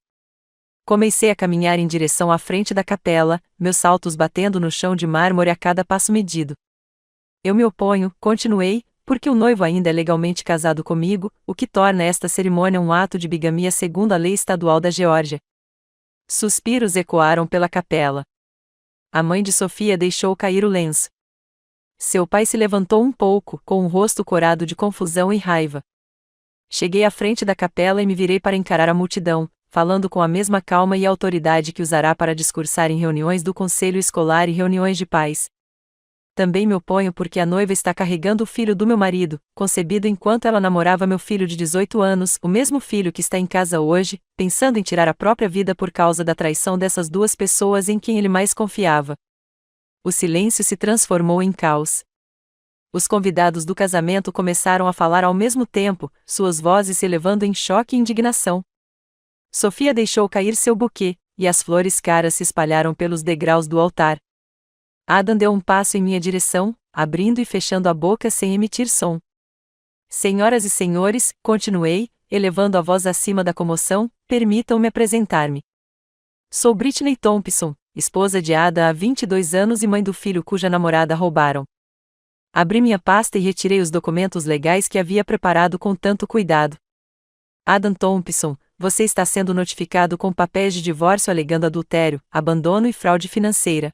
Comecei a caminhar em direção à frente da capela, meus saltos batendo no chão de mármore a cada passo medido. Eu me oponho, continuei, porque o noivo ainda é legalmente casado comigo, o que torna esta cerimônia um ato de bigamia segundo a lei estadual da Geórgia. Suspiros ecoaram pela capela. A mãe de Sofia deixou cair o lenço. Seu pai se levantou um pouco, com o rosto corado de confusão e raiva. Cheguei à frente da capela e me virei para encarar a multidão, falando com a mesma calma e autoridade que usará para discursar em reuniões do conselho escolar e reuniões de pais. Também me oponho porque a noiva está carregando o filho do meu marido, concebido enquanto ela namorava meu filho de 18 anos, o mesmo filho que está em casa hoje, pensando em tirar a própria vida por causa da traição dessas duas pessoas em quem ele mais confiava. O silêncio se transformou em caos. Os convidados do casamento começaram a falar ao mesmo tempo, suas vozes se elevando em choque e indignação. Sofia deixou cair seu buquê, e as flores caras se espalharam pelos degraus do altar. Adam deu um passo em minha direção, abrindo e fechando a boca sem emitir som. Senhoras e senhores, continuei, elevando a voz acima da comoção, permitam-me apresentar-me. Sou Britney Thompson, esposa de Adam há 22 anos e mãe do filho cuja namorada roubaram. Abri minha pasta e retirei os documentos legais que havia preparado com tanto cuidado. Adam Thompson, você está sendo notificado com papéis de divórcio alegando adultério, abandono e fraude financeira.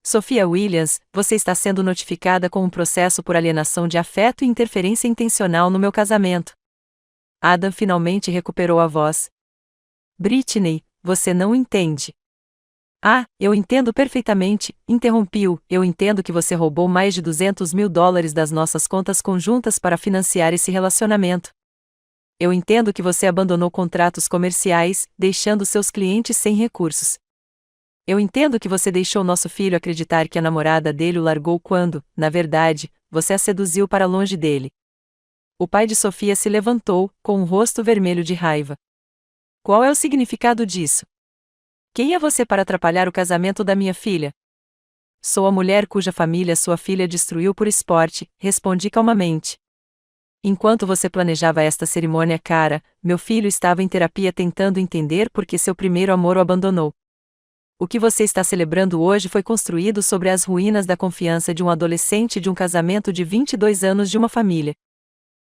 Sophia Williams, você está sendo notificada com um processo por alienação de afeto e interferência intencional no meu casamento. Adam finalmente recuperou a voz. Britney, você não entende. Ah, eu entendo perfeitamente, interrompi-o. Eu entendo que você roubou mais de $200 mil das nossas contas conjuntas para financiar esse relacionamento. Eu entendo que você abandonou contratos comerciais, deixando seus clientes sem recursos. Eu entendo que você deixou nosso filho acreditar que a namorada dele o largou quando, na verdade, você a seduziu para longe dele. O pai de Sophia se levantou, com o rosto vermelho de raiva. Qual é o significado disso? Quem é você para atrapalhar o casamento da minha filha? Sou a mulher cuja família sua filha destruiu por esporte, respondi calmamente. Enquanto você planejava esta cerimônia cara, meu filho estava em terapia tentando entender por que seu primeiro amor o abandonou. O que você está celebrando hoje foi construído sobre as ruínas da confiança de um adolescente e de um casamento de 22 anos de uma família.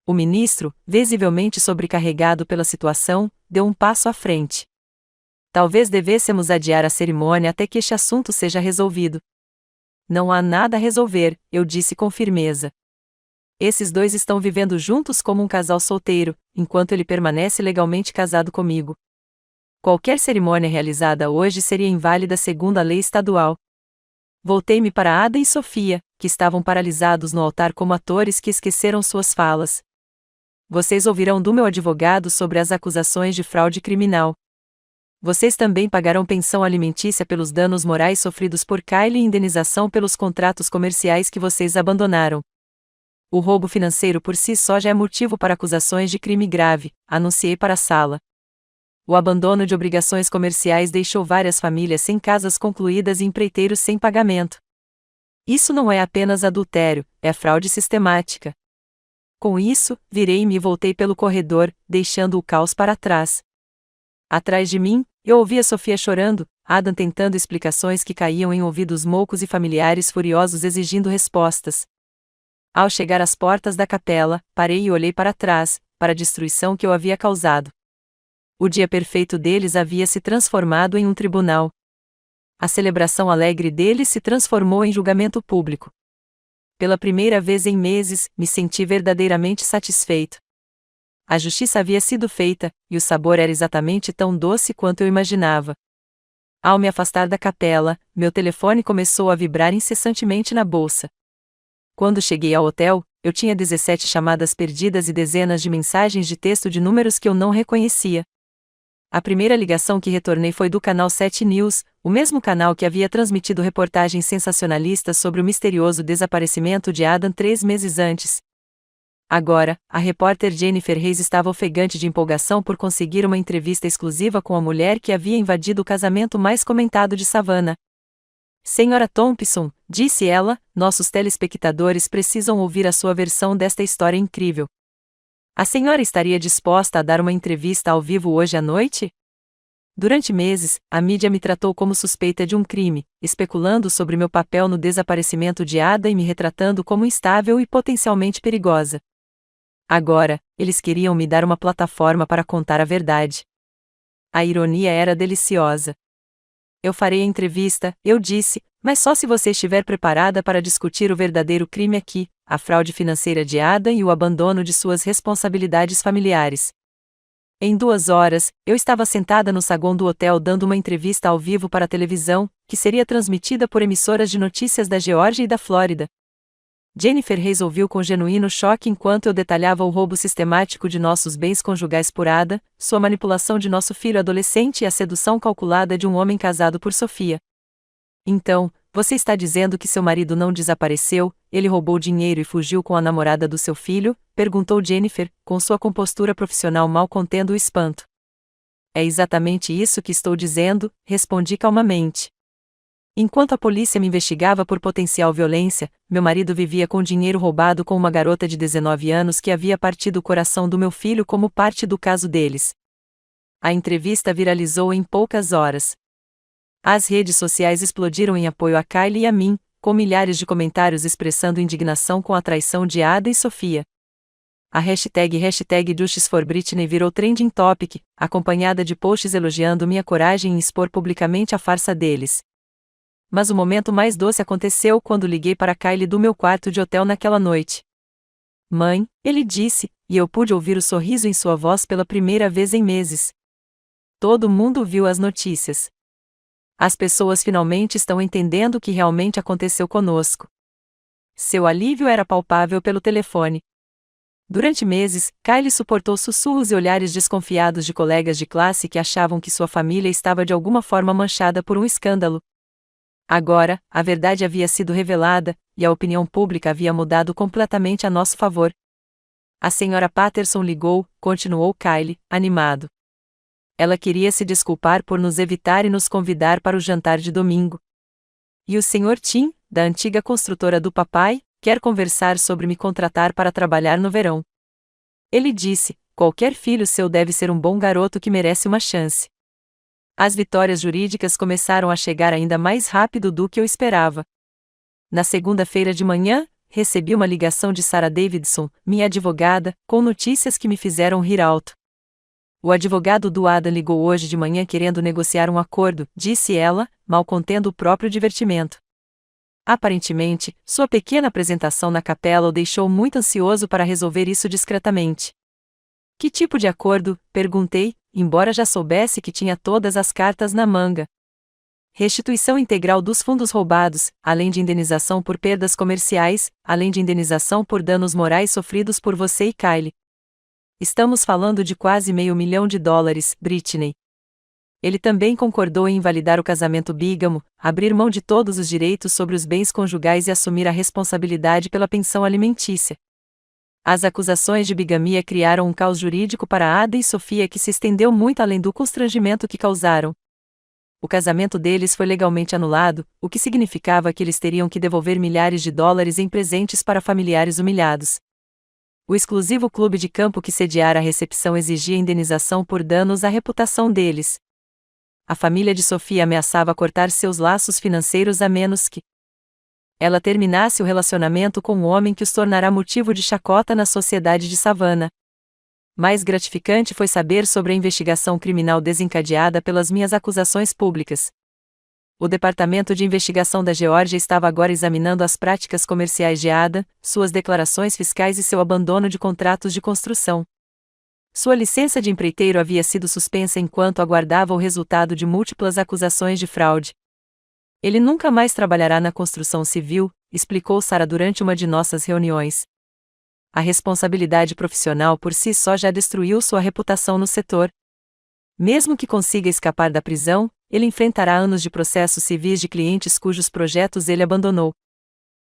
O ministro, visivelmente sobrecarregado pela situação, deu um passo à frente. Talvez devêssemos adiar a cerimônia até que este assunto seja resolvido. Não há nada a resolver, eu disse com firmeza. Esses dois estão vivendo juntos como um casal solteiro, enquanto ele permanece legalmente casado comigo. Qualquer cerimônia realizada hoje seria inválida segundo a lei estadual. Voltei-me para Ada e Sophia, que estavam paralisados no altar como atores que esqueceram suas falas. Vocês ouvirão do meu advogado sobre as acusações de fraude criminal. Vocês também pagarão pensão alimentícia pelos danos morais sofridos por Kylie e indenização pelos contratos comerciais que vocês abandonaram. O roubo financeiro por si só já é motivo para acusações de crime grave, anunciei para a sala. O abandono de obrigações comerciais deixou várias famílias sem casas concluídas e empreiteiros sem pagamento. Isso não é apenas adultério, é fraude sistemática. Com isso, virei-me e voltei pelo corredor, deixando o caos para trás. Atrás de mim, eu ouvia Sophia chorando, Adam tentando explicações que caíam em ouvidos moucos e familiares furiosos exigindo respostas. Ao chegar às portas da capela, parei e olhei para trás, para a destruição que eu havia causado. O dia perfeito deles havia se transformado em um tribunal. A celebração alegre deles se transformou em julgamento público. Pela primeira vez em meses, me senti verdadeiramente satisfeito. A justiça havia sido feita, e o sabor era exatamente tão doce quanto eu imaginava. Ao me afastar da capela, meu telefone começou a vibrar incessantemente na bolsa. Quando cheguei ao hotel, eu tinha 17 chamadas perdidas e dezenas de mensagens de texto de números que eu não reconhecia. A primeira ligação que retornei foi do canal 7 News, o mesmo canal que havia transmitido reportagens sensacionalistas sobre o misterioso desaparecimento de Adam 3 meses antes. Agora, a repórter Jennifer Reis estava ofegante de empolgação por conseguir uma entrevista exclusiva com a mulher que havia invadido o casamento mais comentado de Savannah. Senhora Thompson, disse ela, nossos telespectadores precisam ouvir a sua versão desta história incrível. A senhora estaria disposta a dar uma entrevista ao vivo hoje à noite? Durante meses, a mídia me tratou como suspeita de um crime, especulando sobre meu papel no desaparecimento de Ada e me retratando como instável e potencialmente perigosa. Agora, eles queriam me dar uma plataforma para contar a verdade. A ironia era deliciosa. Eu farei a entrevista, eu disse, mas só se você estiver preparada para discutir o verdadeiro crime aqui, a fraude financeira de Ada e o abandono de suas responsabilidades familiares. Em 2 horas, eu estava sentada no saguão do hotel dando uma entrevista ao vivo para a televisão, que seria transmitida por emissoras de notícias da Geórgia e da Flórida. Jennifer Reis ouviu com genuíno choque enquanto eu detalhava o roubo sistemático de nossos bens conjugais por Ada, sua manipulação de nosso filho adolescente e a sedução calculada de um homem casado por Sophia. Então, você está dizendo que seu marido não desapareceu, ele roubou dinheiro e fugiu com a namorada do seu filho? Perguntou Jennifer, com sua compostura profissional mal contendo o espanto. É exatamente isso que estou dizendo, respondi calmamente. Enquanto a polícia me investigava por potencial violência, meu marido vivia com dinheiro roubado com uma garota de 19 anos que havia partido o coração do meu filho como parte do caso deles. A entrevista viralizou em poucas horas. As redes sociais explodiram em apoio a Kylie e a mim, com milhares de comentários expressando indignação com a traição de Ada e Sophia. A hashtag #JusticeForBritney virou trending topic, acompanhada de posts elogiando minha coragem em expor publicamente a farsa deles. Mas o momento mais doce aconteceu quando liguei para Kylie do meu quarto de hotel naquela noite. Mãe, ele disse, e eu pude ouvir o sorriso em sua voz pela primeira vez em meses. Todo mundo viu as notícias. As pessoas finalmente estão entendendo o que realmente aconteceu conosco. Seu alívio era palpável pelo telefone. Durante meses, Kylie suportou sussurros e olhares desconfiados de colegas de classe que achavam que sua família estava de alguma forma manchada por um escândalo. Agora, a verdade havia sido revelada, e a opinião pública havia mudado completamente a nosso favor. A senhora Patterson ligou, continuou Kylie, animado. Ela queria se desculpar por nos evitar e nos convidar para o jantar de domingo. E o Sr. Tim, da antiga construtora do papai, quer conversar sobre me contratar para trabalhar no verão. Ele disse, qualquer filho seu deve ser um bom garoto que merece uma chance. As vitórias jurídicas começaram a chegar ainda mais rápido do que eu esperava. Na segunda-feira de manhã, recebi uma ligação de Sarah Davidson, minha advogada, com notícias que me fizeram rir alto. O advogado do Adam ligou hoje de manhã querendo negociar um acordo, disse ela, mal contendo o próprio divertimento. Aparentemente, sua pequena apresentação na capela o deixou muito ansioso para resolver isso discretamente. Que tipo de acordo? Perguntei, embora já soubesse que tinha todas as cartas na manga. Restituição integral dos fundos roubados, além de indenização por perdas comerciais, além de indenização por danos morais sofridos por você e Kylie. Estamos falando de quase $500 mil, Britney. Ele também concordou em invalidar o casamento bígamo, abrir mão de todos os direitos sobre os bens conjugais e assumir a responsabilidade pela pensão alimentícia. As acusações de bigamia criaram um caos jurídico para Ada e Sofia que se estendeu muito além do constrangimento que causaram. O casamento deles foi legalmente anulado, o que significava que eles teriam que devolver milhares de dólares em presentes para familiares humilhados. O exclusivo clube de campo que sediara a recepção exigia indenização por danos à reputação deles. A família de Sofia ameaçava cortar seus laços financeiros a menos que ela terminasse o relacionamento com um homem que os tornará motivo de chacota na sociedade de Savannah. Mais gratificante foi saber sobre a investigação criminal desencadeada pelas minhas acusações públicas. O Departamento de Investigação da Geórgia estava agora examinando as práticas comerciais de Ada, suas declarações fiscais e seu abandono de contratos de construção. Sua licença de empreiteiro havia sido suspensa enquanto aguardava o resultado de múltiplas acusações de fraude. Ele nunca mais trabalhará na construção civil, explicou Sarah durante uma de nossas reuniões. A responsabilidade profissional por si só já destruiu sua reputação no setor. Mesmo que consiga escapar da prisão, ele enfrentará anos de processos civis de clientes cujos projetos ele abandonou.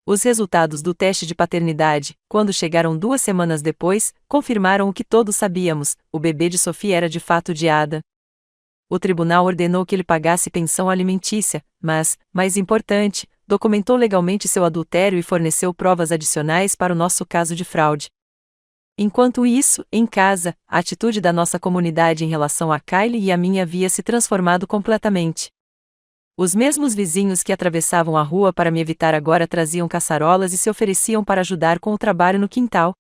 Os resultados do teste de paternidade, quando chegaram 2 semanas depois, confirmaram o que todos sabíamos: o bebê de Sofia era de fato de Ada. O tribunal ordenou que ele pagasse pensão alimentícia, mas, mais importante, documentou legalmente seu adultério e forneceu provas adicionais para o nosso caso de fraude. Enquanto isso, em casa, a atitude da nossa comunidade em relação a Kylie e a mim havia se transformado completamente. Os mesmos vizinhos que atravessavam a rua para me evitar agora traziam caçarolas e se ofereciam para ajudar com o trabalho no quintal.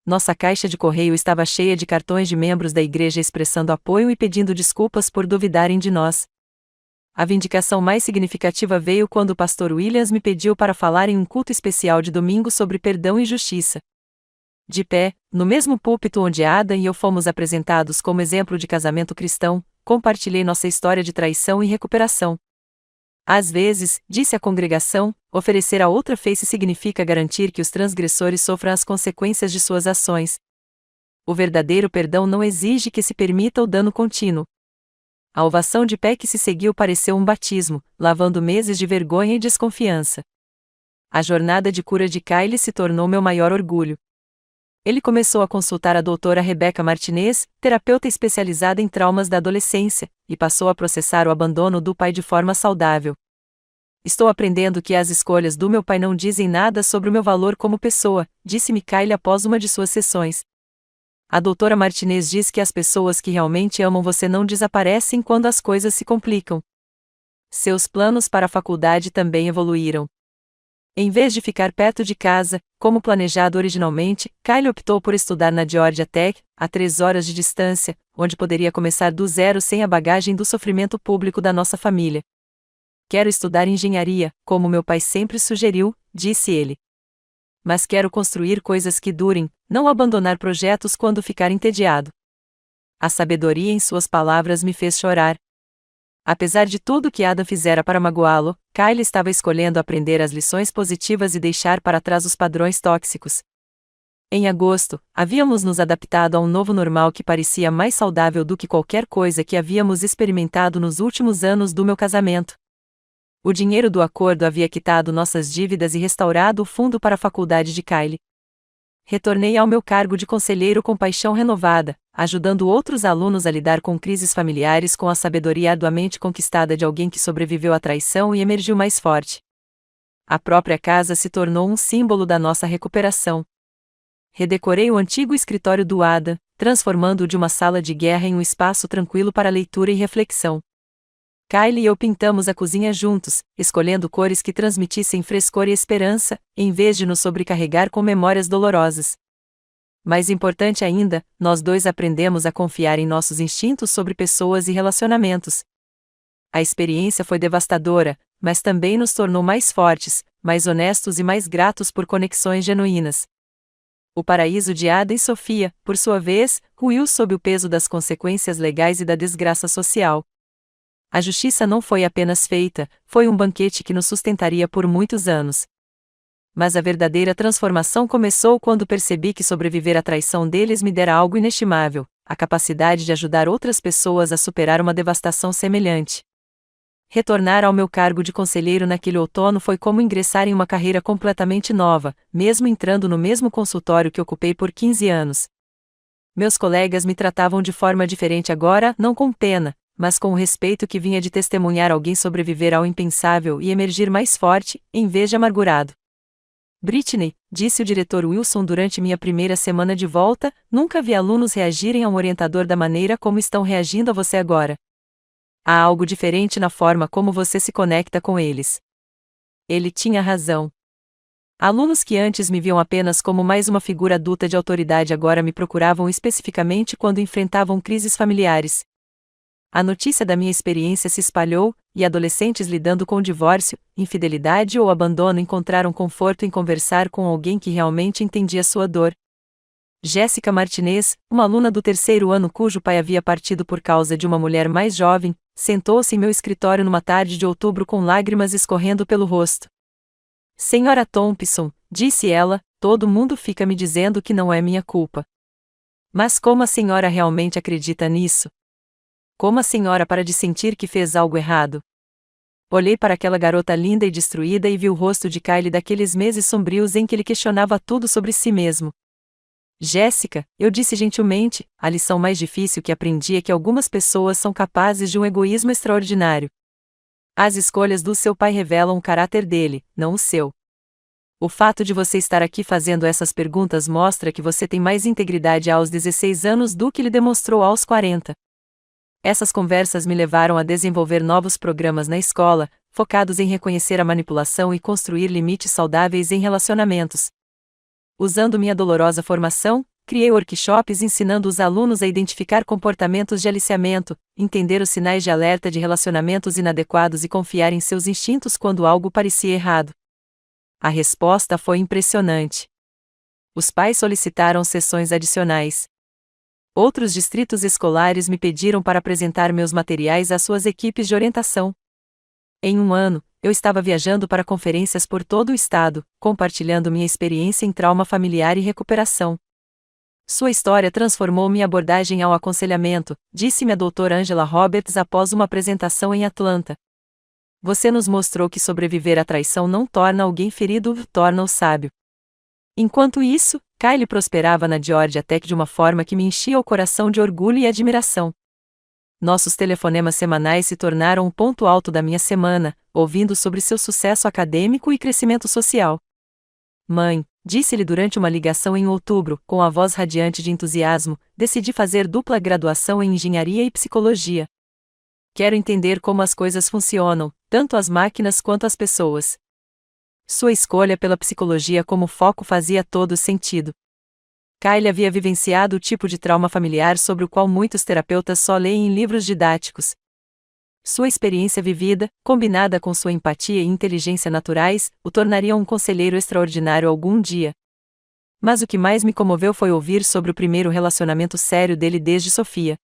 Nossa caixa de correio estava cheia de cartões de membros da igreja expressando apoio e pedindo desculpas por duvidarem de nós. A vindicação mais significativa veio quando o pastor Williams me pediu para falar em um culto especial de domingo sobre perdão e justiça. De pé, no mesmo púlpito onde Ada e eu fomos apresentados como exemplo de casamento cristão, compartilhei nossa história de traição e recuperação. Às vezes, disse a congregação, oferecer a outra face significa garantir que os transgressores sofram as consequências de suas ações. O verdadeiro perdão não exige que se permita o dano contínuo. A ovação de pé que se seguiu pareceu um batismo, lavando meses de vergonha e desconfiança. A jornada de cura de Kylie se tornou meu maior orgulho. Ele começou a consultar a doutora Rebecca Martinez, terapeuta especializada em traumas da adolescência, e passou a processar o abandono do pai de forma saudável. Estou aprendendo que as escolhas do meu pai não dizem nada sobre o meu valor como pessoa, disse-me Kylie após uma de suas sessões. A doutora Martinez diz que as pessoas que realmente amam você não desaparecem quando as coisas se complicam. Seus planos para a faculdade também evoluíram. Em vez de ficar perto de casa, como planejado originalmente, Kylie optou por estudar na Georgia Tech, a 3 horas de distância, onde poderia começar do zero sem a bagagem do sofrimento público da nossa família. Quero estudar engenharia, como meu pai sempre sugeriu, disse ele. Mas quero construir coisas que durem, não abandonar projetos quando ficar entediado. A sabedoria em suas palavras me fez chorar. Apesar de tudo que Adam fizera para magoá-lo, Kyle estava escolhendo aprender as lições positivas e deixar para trás os padrões tóxicos. Em agosto, havíamos nos adaptado a um novo normal que parecia mais saudável do que qualquer coisa que havíamos experimentado nos últimos anos do meu casamento. O dinheiro do acordo havia quitado nossas dívidas e restaurado o fundo para a faculdade de Kyle. Retornei ao meu cargo de conselheiro com paixão renovada, ajudando outros alunos a lidar com crises familiares com a sabedoria arduamente conquistada de alguém que sobreviveu à traição e emergiu mais forte. A própria casa se tornou um símbolo da nossa recuperação. Redecorei o antigo escritório do Adam, transformando-o de uma sala de guerra em um espaço tranquilo para leitura e reflexão. Kyle e eu pintamos a cozinha juntos, escolhendo cores que transmitissem frescor e esperança, em vez de nos sobrecarregar com memórias dolorosas. Mais importante ainda, nós dois aprendemos a confiar em nossos instintos sobre pessoas e relacionamentos. A experiência foi devastadora, mas também nos tornou mais fortes, mais honestos e mais gratos por conexões genuínas. O paraíso de Adam e Sofia, por sua vez, ruiu sob o peso das consequências legais e da desgraça social. A justiça não foi apenas feita, foi um banquete que nos sustentaria por muitos anos. Mas a verdadeira transformação começou quando percebi que sobreviver à traição deles me dera algo inestimável, a capacidade de ajudar outras pessoas a superar uma devastação semelhante. Retornar ao meu cargo de conselheiro naquele outono foi como ingressar em uma carreira completamente nova, mesmo entrando no mesmo consultório que ocupei por 15 anos. Meus colegas me tratavam de forma diferente agora, não com pena, mas com o respeito que vinha de testemunhar alguém sobreviver ao impensável e emergir mais forte, em vez de amargurado. Britney, disse o diretor Wilson durante minha primeira semana de volta, nunca vi alunos reagirem a um orientador da maneira como estão reagindo a você agora. Há algo diferente na forma como você se conecta com eles. Ele tinha razão. Alunos que antes me viam apenas como mais uma figura adulta de autoridade agora me procuravam especificamente quando enfrentavam crises familiares. A notícia da minha experiência se espalhou, e adolescentes lidando com divórcio, infidelidade ou abandono encontraram conforto em conversar com alguém que realmente entendia sua dor. Jéssica Martinez, uma aluna do 3º ano cujo pai havia partido por causa de uma mulher mais jovem, sentou-se em meu escritório numa tarde de outubro com lágrimas escorrendo pelo rosto. Senhora Thompson, disse ela, todo mundo fica me dizendo que não é minha culpa. Mas como a senhora realmente acredita nisso? Como a senhora para de sentir que fez algo errado? Olhei para aquela garota linda e destruída e vi o rosto de Kyle daqueles meses sombrios em que ele questionava tudo sobre si mesmo. Jéssica, eu disse gentilmente, a lição mais difícil que aprendi é que algumas pessoas são capazes de um egoísmo extraordinário. As escolhas do seu pai revelam o caráter dele, não o seu. O fato de você estar aqui fazendo essas perguntas mostra que você tem mais integridade aos 16 anos do que lhe demonstrou aos 40. Essas conversas me levaram a desenvolver novos programas na escola, focados em reconhecer a manipulação e construir limites saudáveis em relacionamentos. Usando minha dolorosa formação, criei workshops ensinando os alunos a identificar comportamentos de aliciamento, entender os sinais de alerta de relacionamentos inadequados e confiar em seus instintos quando algo parecia errado. A resposta foi impressionante. Os pais solicitaram sessões adicionais. Outros distritos escolares me pediram para apresentar meus materiais às suas equipes de orientação. Em um ano, eu estava viajando para conferências por todo o estado, compartilhando minha experiência em trauma familiar e recuperação. Sua história transformou minha abordagem ao aconselhamento, disse-me a doutora Angela Roberts após uma apresentação em Atlanta. Você nos mostrou que sobreviver à traição não torna alguém ferido, torna-o sábio. Enquanto isso, Kyle prosperava na Georgia Tech de uma forma que me enchia o coração de orgulho e admiração. Nossos telefonemas semanais se tornaram o ponto alto da minha semana, ouvindo sobre seu sucesso acadêmico e crescimento social. Mãe, disse-lhe durante uma ligação em outubro, com a voz radiante de entusiasmo, decidi fazer dupla graduação em engenharia e psicologia. Quero entender como as coisas funcionam, tanto as máquinas quanto as pessoas. Sua escolha pela psicologia como foco fazia todo sentido. Kyle havia vivenciado o tipo de trauma familiar sobre o qual muitos terapeutas só leem em livros didáticos. Sua experiência vivida, combinada com sua empatia e inteligência naturais, o tornariam um conselheiro extraordinário algum dia. Mas o que mais me comoveu foi ouvir sobre o primeiro relacionamento sério dele desde Sofia.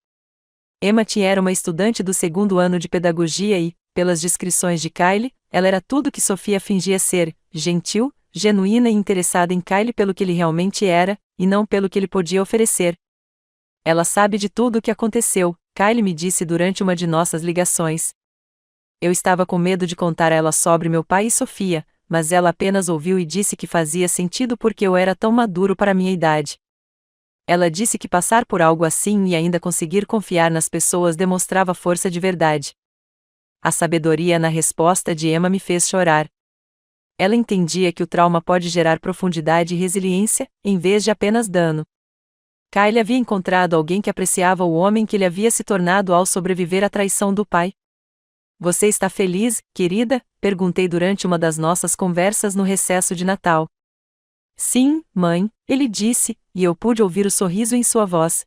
Emma era uma estudante do segundo ano de pedagogia e, pelas descrições de Kyle, ela era tudo que Sofia fingia ser: gentil, genuína e interessada em Kyle pelo que ele realmente era, e não pelo que ele podia oferecer. Ela sabe de tudo o que aconteceu, Kyle me disse durante uma de nossas ligações. Eu estava com medo de contar a ela sobre meu pai e Sofia, mas ela apenas ouviu e disse que fazia sentido porque eu era tão maduro para minha idade. Ela disse que passar por algo assim e ainda conseguir confiar nas pessoas demonstrava força de verdade. A sabedoria na resposta de Emma me fez chorar. Ela entendia que o trauma pode gerar profundidade e resiliência, em vez de apenas dano. Kyle havia encontrado alguém que apreciava o homem que ele havia se tornado ao sobreviver à traição do pai. Você está feliz, querida? Perguntei durante uma das nossas conversas no recesso de Natal. Sim, mãe, ele disse, e eu pude ouvir o sorriso em sua voz.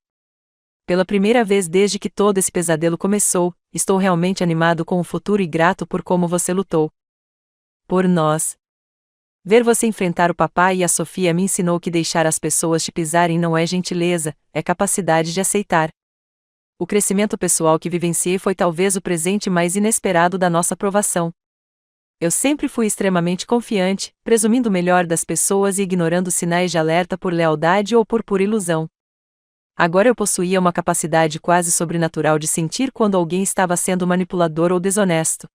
Pela primeira vez desde que todo esse pesadelo começou, estou realmente animado com o futuro e grato por como você lutou. Por nós. Ver você enfrentar o papai e a Sofia me ensinou que deixar as pessoas te pisarem não é gentileza, é capacidade de aceitar. O crescimento pessoal que vivenciei foi talvez o presente mais inesperado da nossa provação. Eu sempre fui extremamente confiante, presumindo o melhor das pessoas e ignorando sinais de alerta por lealdade ou por pura ilusão. Agora eu possuía uma capacidade quase sobrenatural de sentir quando alguém estava sendo manipulador ou desonesto.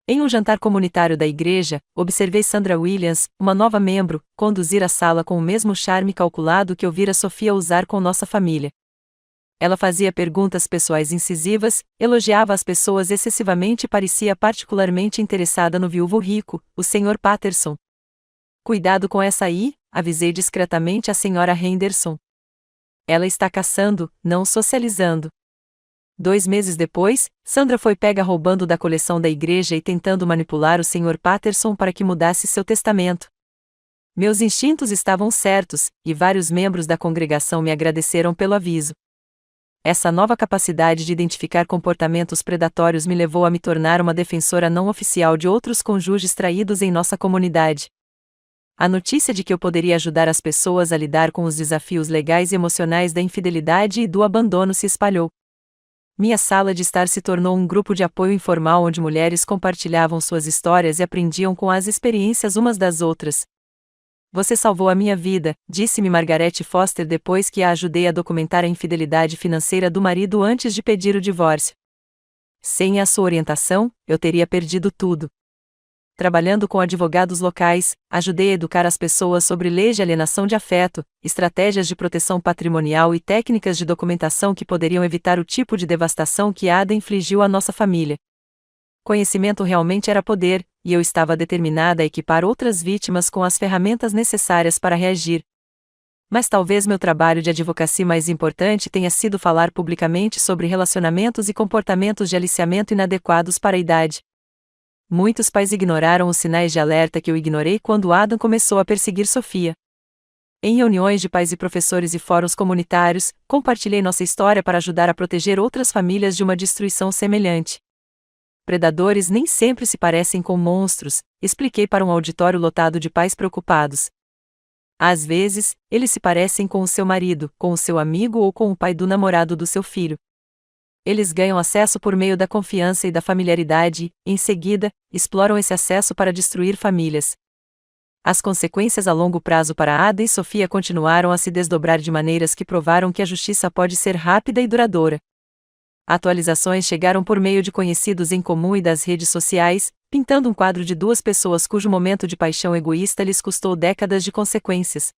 Em um jantar comunitário da igreja, observei Sandra Williams, uma nova membro, conduzir a sala com o mesmo charme calculado que eu vira Sofia usar com nossa família. Ela fazia perguntas pessoais incisivas, elogiava as pessoas excessivamente e parecia particularmente interessada no viúvo rico, o Sr. Patterson. Cuidado com essa aí, avisei discretamente a Sra. Henderson. Ela está caçando, não socializando. 2 meses depois, Sandra foi pega roubando da coleção da igreja e tentando manipular o Sr. Patterson para que mudasse seu testamento. Meus instintos estavam certos, e vários membros da congregação me agradeceram pelo aviso. Essa nova capacidade de identificar comportamentos predatórios me levou a me tornar uma defensora não oficial de outros cônjuges traídos em nossa comunidade. A notícia de que eu poderia ajudar as pessoas a lidar com os desafios legais e emocionais da infidelidade e do abandono se espalhou. Minha sala de estar se tornou um grupo de apoio informal onde mulheres compartilhavam suas histórias e aprendiam com as experiências umas das outras. Você salvou a minha vida, disse-me Margaret Foster depois que a ajudei a documentar a infidelidade financeira do marido antes de pedir o divórcio. Sem a sua orientação, eu teria perdido tudo. Trabalhando com advogados locais, ajudei a educar as pessoas sobre leis de alienação de afeto, estratégias de proteção patrimonial e técnicas de documentação que poderiam evitar o tipo de devastação que Ada infligiu à nossa família. Conhecimento realmente era poder, e eu estava determinada a equipar outras vítimas com as ferramentas necessárias para reagir. Mas talvez meu trabalho de advocacia mais importante tenha sido falar publicamente sobre relacionamentos e comportamentos de aliciamento inadequados para a idade. Muitos pais ignoraram os sinais de alerta que eu ignorei quando Adam começou a perseguir Sofia. Em reuniões de pais e professores e fóruns comunitários, compartilhei nossa história para ajudar a proteger outras famílias de uma destruição semelhante. Predadores nem sempre se parecem com monstros, expliquei para um auditório lotado de pais preocupados. Às vezes, eles se parecem com o seu marido, com o seu amigo ou com o pai do namorado do seu filho. Eles ganham acesso por meio da confiança e da familiaridade e, em seguida, exploram esse acesso para destruir famílias. As consequências a longo prazo para Ada e Sofia continuaram a se desdobrar de maneiras que provaram que a justiça pode ser rápida e duradoura. Atualizações chegaram por meio de conhecidos em comum e das redes sociais, pintando um quadro de 2 pessoas cujo momento de paixão egoísta lhes custou décadas de consequências.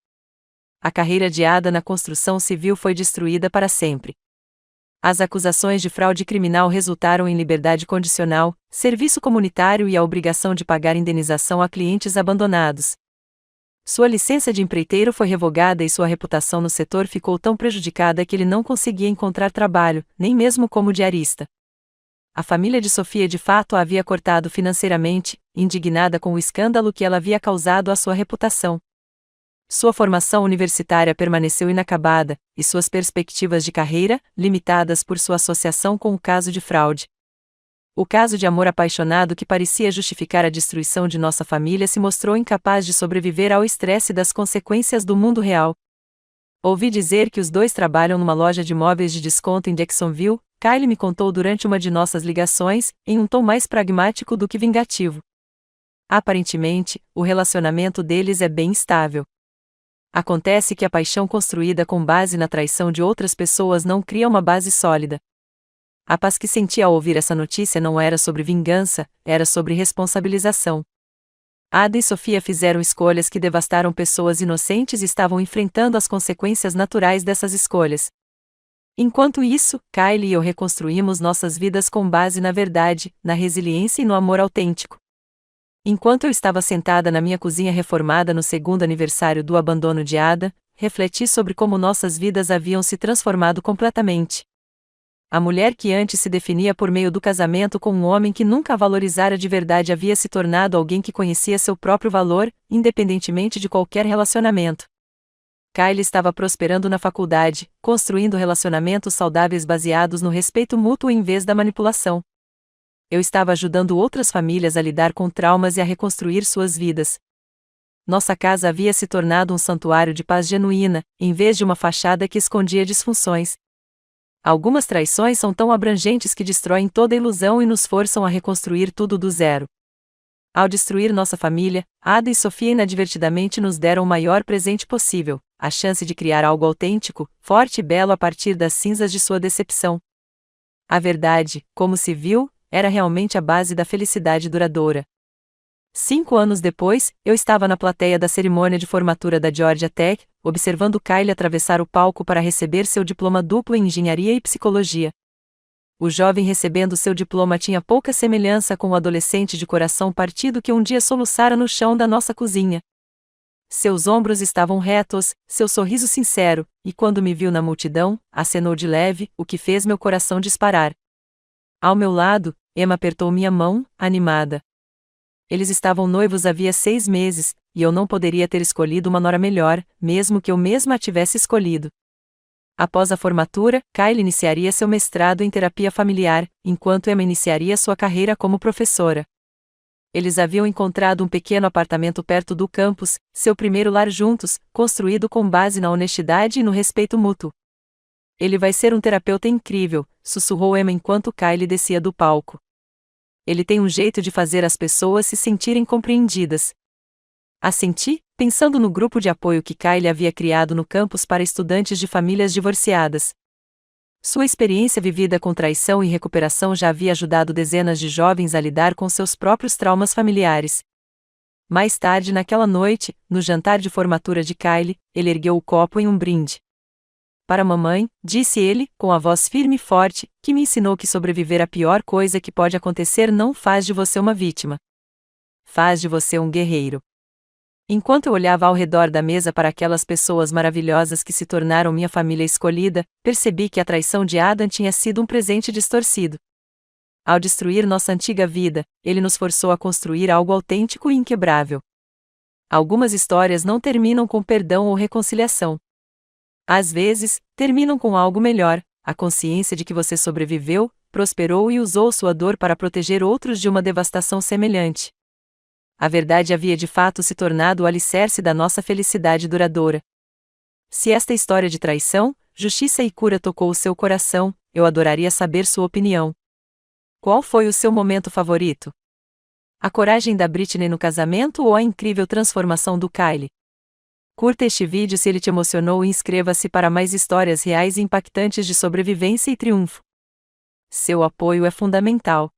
A carreira de Ada na construção civil foi destruída para sempre. As acusações de fraude criminal resultaram em liberdade condicional, serviço comunitário e a obrigação de pagar indenização a clientes abandonados. Sua licença de empreiteiro foi revogada e sua reputação no setor ficou tão prejudicada que ele não conseguia encontrar trabalho, nem mesmo como diarista. A família de Sofia de fato a havia cortado financeiramente, indignada com o escândalo que ela havia causado à sua reputação. Sua formação universitária permaneceu inacabada, e suas perspectivas de carreira, limitadas por sua associação com o caso de fraude. O caso de amor apaixonado que parecia justificar a destruição de nossa família se mostrou incapaz de sobreviver ao estresse das consequências do mundo real. Ouvi dizer que os dois trabalham numa loja de móveis de desconto em Jacksonville, Kylie me contou durante uma de nossas ligações, em um tom mais pragmático do que vingativo. Aparentemente, o relacionamento deles é bem estável. Acontece que a paixão construída com base na traição de outras pessoas não cria uma base sólida. A paz que senti ao ouvir essa notícia não era sobre vingança, era sobre responsabilização. Ada e Sofia fizeram escolhas que devastaram pessoas inocentes e estavam enfrentando as consequências naturais dessas escolhas. Enquanto isso, Kylie e eu reconstruímos nossas vidas com base na verdade, na resiliência e no amor autêntico. Enquanto eu estava sentada na minha cozinha reformada no segundo aniversário do abandono de Ada, refleti sobre como nossas vidas haviam se transformado completamente. A mulher que antes se definia por meio do casamento com um homem que nunca a valorizara de verdade havia se tornado alguém que conhecia seu próprio valor, independentemente de qualquer relacionamento. Kylie estava prosperando na faculdade, construindo relacionamentos saudáveis baseados no respeito mútuo em vez da manipulação. Eu estava ajudando outras famílias a lidar com traumas e a reconstruir suas vidas. Nossa casa havia se tornado um santuário de paz genuína, em vez de uma fachada que escondia disfunções. Algumas traições são tão abrangentes que destroem toda a ilusão e nos forçam a reconstruir tudo do zero. Ao destruir nossa família, Ada e Sofia inadvertidamente nos deram o maior presente possível, a chance de criar algo autêntico, forte e belo a partir das cinzas de sua decepção. A verdade, como se viu, era realmente a base da felicidade duradoura. 5 anos depois, eu estava na plateia da cerimônia de formatura da Georgia Tech, observando Kylie atravessar o palco para receber seu diploma duplo em engenharia e psicologia. O jovem recebendo seu diploma tinha pouca semelhança com o adolescente de coração partido que um dia soluçara no chão da nossa cozinha. Seus ombros estavam retos, seu sorriso sincero, e quando me viu na multidão, acenou de leve, o que fez meu coração disparar. Ao meu lado, Emma apertou minha mão, animada. Eles estavam noivos havia 6 meses, e eu não poderia ter escolhido uma nora melhor, mesmo que eu mesma a tivesse escolhido. Após a formatura, Kylie iniciaria seu mestrado em terapia familiar, enquanto Emma iniciaria sua carreira como professora. Eles haviam encontrado um pequeno apartamento perto do campus, seu primeiro lar juntos, construído com base na honestidade e no respeito mútuo. Ele vai ser um terapeuta incrível, sussurrou Emma enquanto Kylie descia do palco. Ele tem um jeito de fazer as pessoas se sentirem compreendidas. Assenti, pensando no grupo de apoio que Kylie havia criado no campus para estudantes de famílias divorciadas. Sua experiência vivida com traição e recuperação já havia ajudado dezenas de jovens a lidar com seus próprios traumas familiares. Mais tarde naquela noite, no jantar de formatura de Kylie, ele ergueu o copo em um brinde. Para mamãe, disse ele, com a voz firme e forte, que me ensinou que sobreviver à pior coisa que pode acontecer não faz de você uma vítima. Faz de você um guerreiro. Enquanto eu olhava ao redor da mesa para aquelas pessoas maravilhosas que se tornaram minha família escolhida, percebi que a traição de Adam tinha sido um presente distorcido. Ao destruir nossa antiga vida, ele nos forçou a construir algo autêntico e inquebrável. Algumas histórias não terminam com perdão ou reconciliação. Às vezes, terminam com algo melhor, a consciência de que você sobreviveu, prosperou e usou sua dor para proteger outros de uma devastação semelhante. A verdade havia de fato se tornado o alicerce da nossa felicidade duradoura. Se esta história de traição, justiça e cura tocou o seu coração, eu adoraria saber sua opinião. Qual foi o seu momento favorito? A coragem da Britney no casamento ou a incrível transformação do Kylie? Curta este vídeo se ele te emocionou e inscreva-se para mais histórias reais e impactantes de sobrevivência e triunfo. Seu apoio é fundamental.